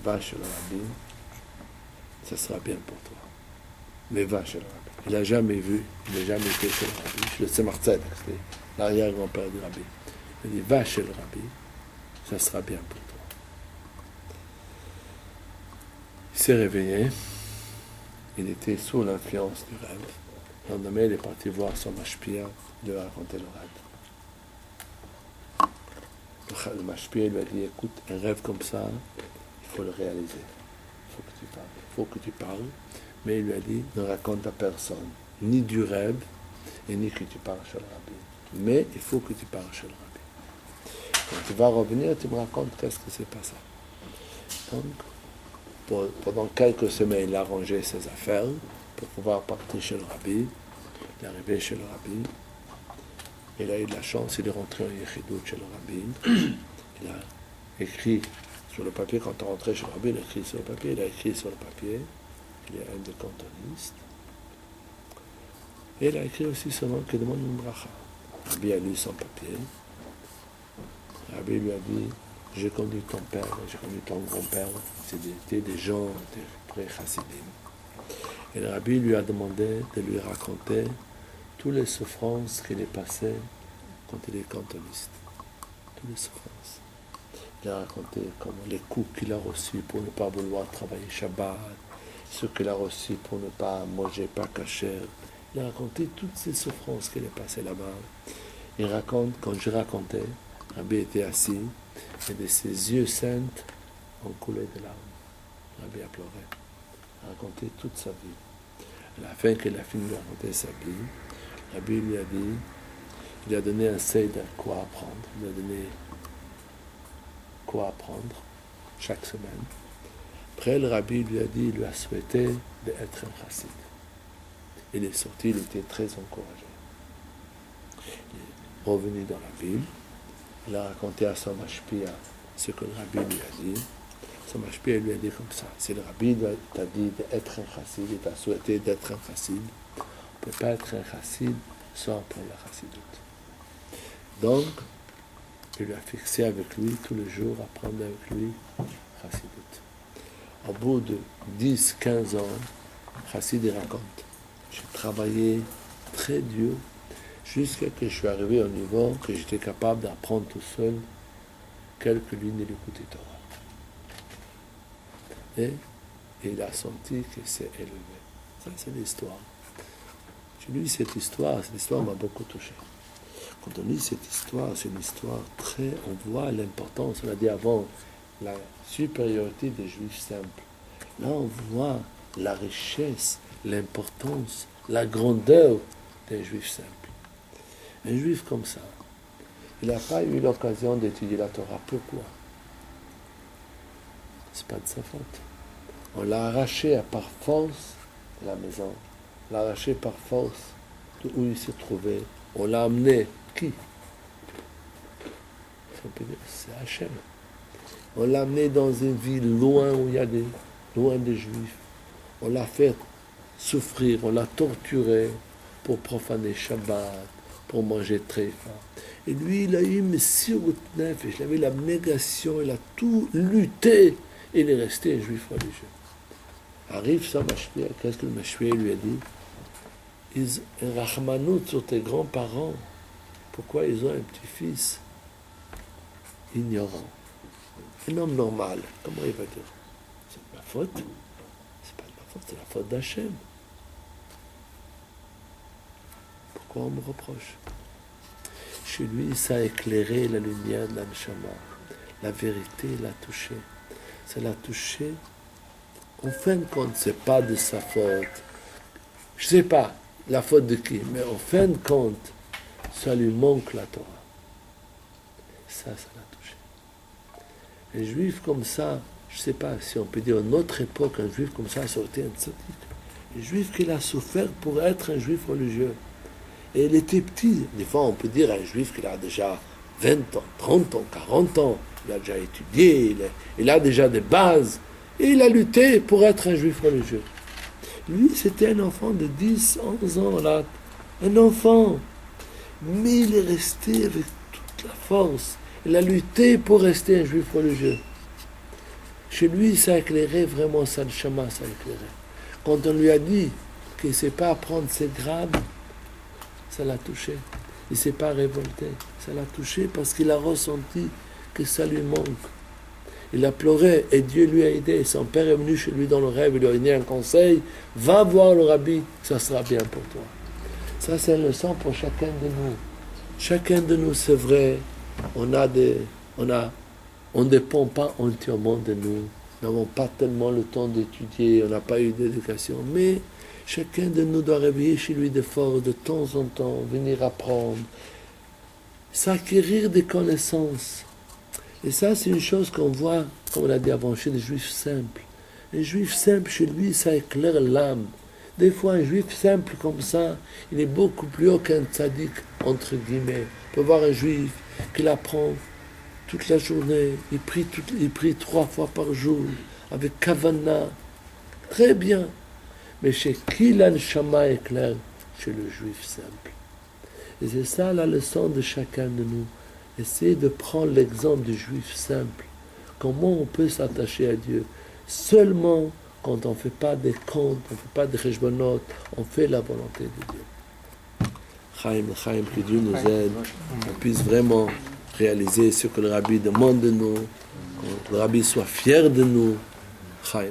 va chez le rabbi, ça sera bien pour toi. Mais va chez le rabbi. Il n'a jamais vu, il n'a jamais été chez le rabbi. Le Tzemach Tzedek, c'était l'arrière-grand-père du rabbi. Il dit, va chez le rabbi, ça sera bien pour toi. Il s'est réveillé, il était sous l'influence du rêve. Le lendemain, il est parti voir son mashpia, il lui a raconté le rêve. Le mashpia lui a dit, écoute, un rêve comme ça, il faut le réaliser. Il faut que tu parles. Mais il lui a dit, ne raconte à personne, ni du rêve, et ni que tu parles chez le rabbi. Mais il faut que tu parles chez le rabbi. Quand tu vas revenir, tu me racontes qu'est-ce qui s'est passé. Donc, pendant quelques semaines, il a rangé ses affaires pour pouvoir partir chez le rabbi. Il est arrivé chez le rabbi. Il a eu de la chance, il est rentré en Yechidut chez le rabbin. Il a écrit sur le papier, quand on rentrait chez le rabbin, il a écrit sur le papier, il est un des cantonistes. Et il a écrit aussi son nom qui demande une bracha. Le rabbi a lu son papier. Le rabbi lui a dit, j'ai connu ton père, j'ai connu ton grand-père, c'était des gens très chassidim. Et le rabbi lui a demandé de lui raconter toutes les souffrances qu'il est passé quand il est cantoniste. Toutes les souffrances. Il a raconté comment les coups qu'il a reçus pour ne pas vouloir travailler Shabbat, ce qu'il a reçus pour ne pas manger pas kasher. Il a raconté toutes ces souffrances qu'il est passé là-bas. Il raconte, quand je racontais, Rabbi était assis et de ses yeux saints ont coulé de larmes. Rabbi a pleuré. Il a raconté toute sa vie. À la fin qu'il a fini de raconter sa vie, Rabbi lui a dit, il a donné un seder quoi apprendre. Il a donné quoi apprendre chaque semaine. Après, le Rabbi lui a dit, il lui a souhaité d'être un chassid. Il est sorti, il était très encouragé. Il est revenu dans la ville. Il a raconté à son mashpia ce que le Rabbi lui a dit. Son mashpia lui a dit comme ça. Si le Rabbi t'a dit d'être un chassid, il t'a souhaité d'être un chassid, on ne peut pas être un chassid sans apprendre la chassidut. Donc, il lui a fixé avec lui tous les jours, apprendre avec lui chassidut. Au bout de 10-15 ans, Chassid raconte, j'ai travaillé très dur jusqu'à ce que je suis arrivé au niveau que j'étais capable d'apprendre tout seul quelques lignes de l'écoute Torah. Et il a senti que c'est élevé. Ça, c'est l'histoire. J'ai lu cette histoire m'a beaucoup touché. Quand on lit cette histoire, c'est une histoire très... On voit l'importance, on a dit avant, la supériorité des Juifs simples. Là, on voit la richesse, l'importance, la grandeur des Juifs simples. Un Juif comme ça, il n'a pas eu l'occasion d'étudier la Torah. Pourquoi? C'est pas de sa faute. On l'a arraché par force de la maison. On l'a arraché par force de où il s'est trouvé. On l'a amené. Qui? C'est Hachem. On l'a amené dans une ville loin où il y a loin des Juifs. On l'a fait souffrir, on l'a torturé pour profaner Shabbat, pour manger tréfa. Et lui, il a eu Messirut Nefesh, il avait l'abnégation, il a tout lutté. Et il est resté un Juif religieux. Arrive ça, Mashpia, qu'est-ce que le Mashpia lui a dit? Ils rachmanout sur tes grands-parents. Pourquoi ils ont un petit-fils ignorant? Un homme normal, comment il va dire? C'est de ma faute? C'est pas de ma faute, c'est la faute d'Hachem. Pourquoi on me reproche? Chez lui, ça a éclairé la lumière de l'Anshama. La vérité l'a touché. Ça l'a touché. En fin de compte, c'est pas de sa faute. Je sais pas la faute de qui, mais en fin de compte, ça lui manque la Torah. Ça l'a touché. Un juif comme ça, je ne sais pas si on peut dire à notre époque, un juif comme ça aurait été un tzaddik. Un juif qui a souffert pour être un juif religieux. Et il était petit. Des fois, on peut dire un juif qui a déjà 20 ans, 30 ans, 40 ans. Il a déjà étudié, il a déjà des bases. Et il a lutté pour être un juif religieux. Lui, c'était un enfant de 10, 11 ans, là. Un enfant. Mais il est resté avec toute la force. Il a lutté pour rester un juif religieux. Chez lui, ça a éclairé vraiment sa neshama, ça a éclairé. Quand on lui a dit qu'il ne sait pas apprendre ses grades, ça l'a touché. Il ne s'est pas révolté. Ça l'a touché parce qu'il a ressenti que ça lui manque. Il a pleuré et Dieu lui a aidé. Son père est venu chez lui dans le rêve, il lui a donné un conseil. Va voir le rabbi, ça sera bien pour toi. Ça, c'est une leçon pour chacun de nous. Chacun de nous, c'est vrai, on ne dépend pas entièrement de nous. Nous n'avons pas tellement le temps d'étudier, on n'a pas eu d'éducation. Mais chacun de nous doit réveiller chez lui des forces de temps en temps, venir apprendre, s'acquérir des connaissances. Et ça, c'est une chose qu'on voit, comme on l'a dit avant, chez les Juifs simples. Les Juifs simples, chez lui, ça éclaire l'âme. Des fois, un juif simple comme ça, il est beaucoup plus haut qu'un tzaddik, entre guillemets. On peut voir un juif qui apprend toute la journée, il prie 3 fois par jour, avec kavana, très bien. Mais chez qui la neshama est claire? Chez le juif simple. Et c'est ça la leçon de chacun de nous. Essayez de prendre l'exemple du juif simple. Comment on peut s'attacher à Dieu? Seulement quand on ne fait pas des comptes, on ne fait pas des cheshbonot, on fait la volonté de Dieu. Chaim, que Dieu nous aide, qu'on puisse vraiment réaliser ce que le Rabbi demande de nous, que le Rabbi soit fier de nous. Chaim.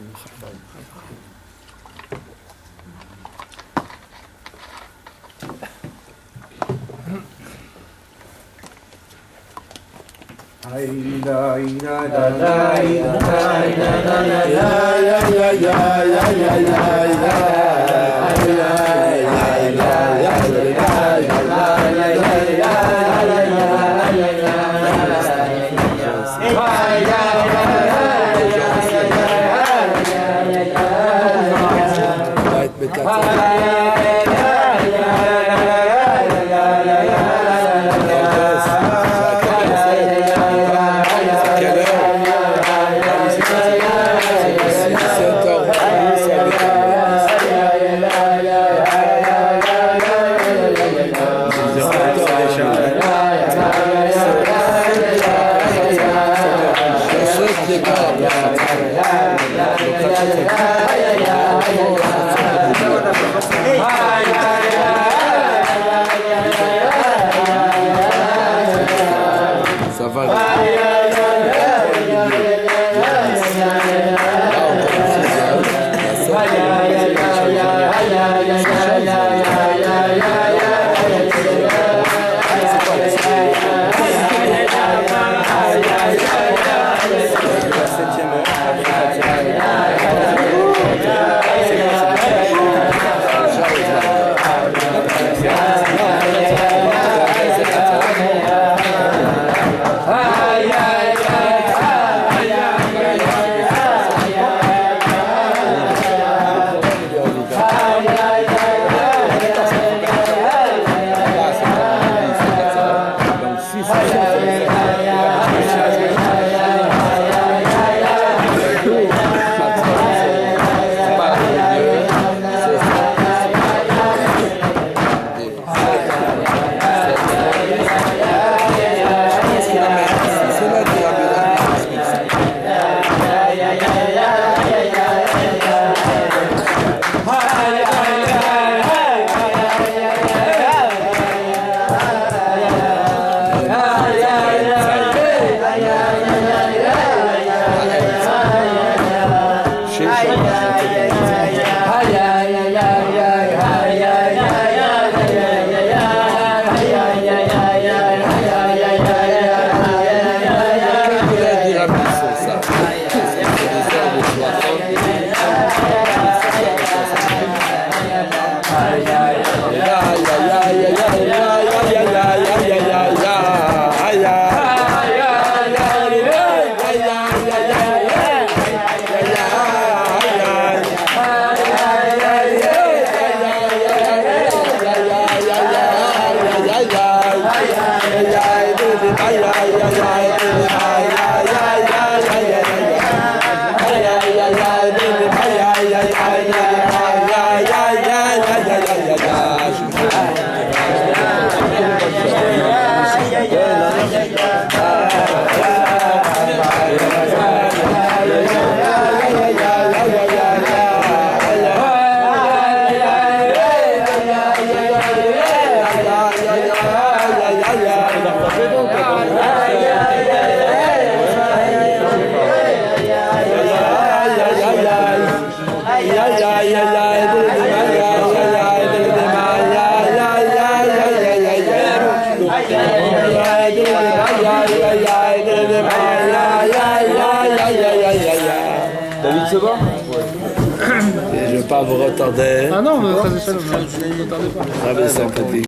David se va. Je ne vais pas vous retarder. Ah non, ça ne vous retardez pas. Ah, mais c'est sympathique.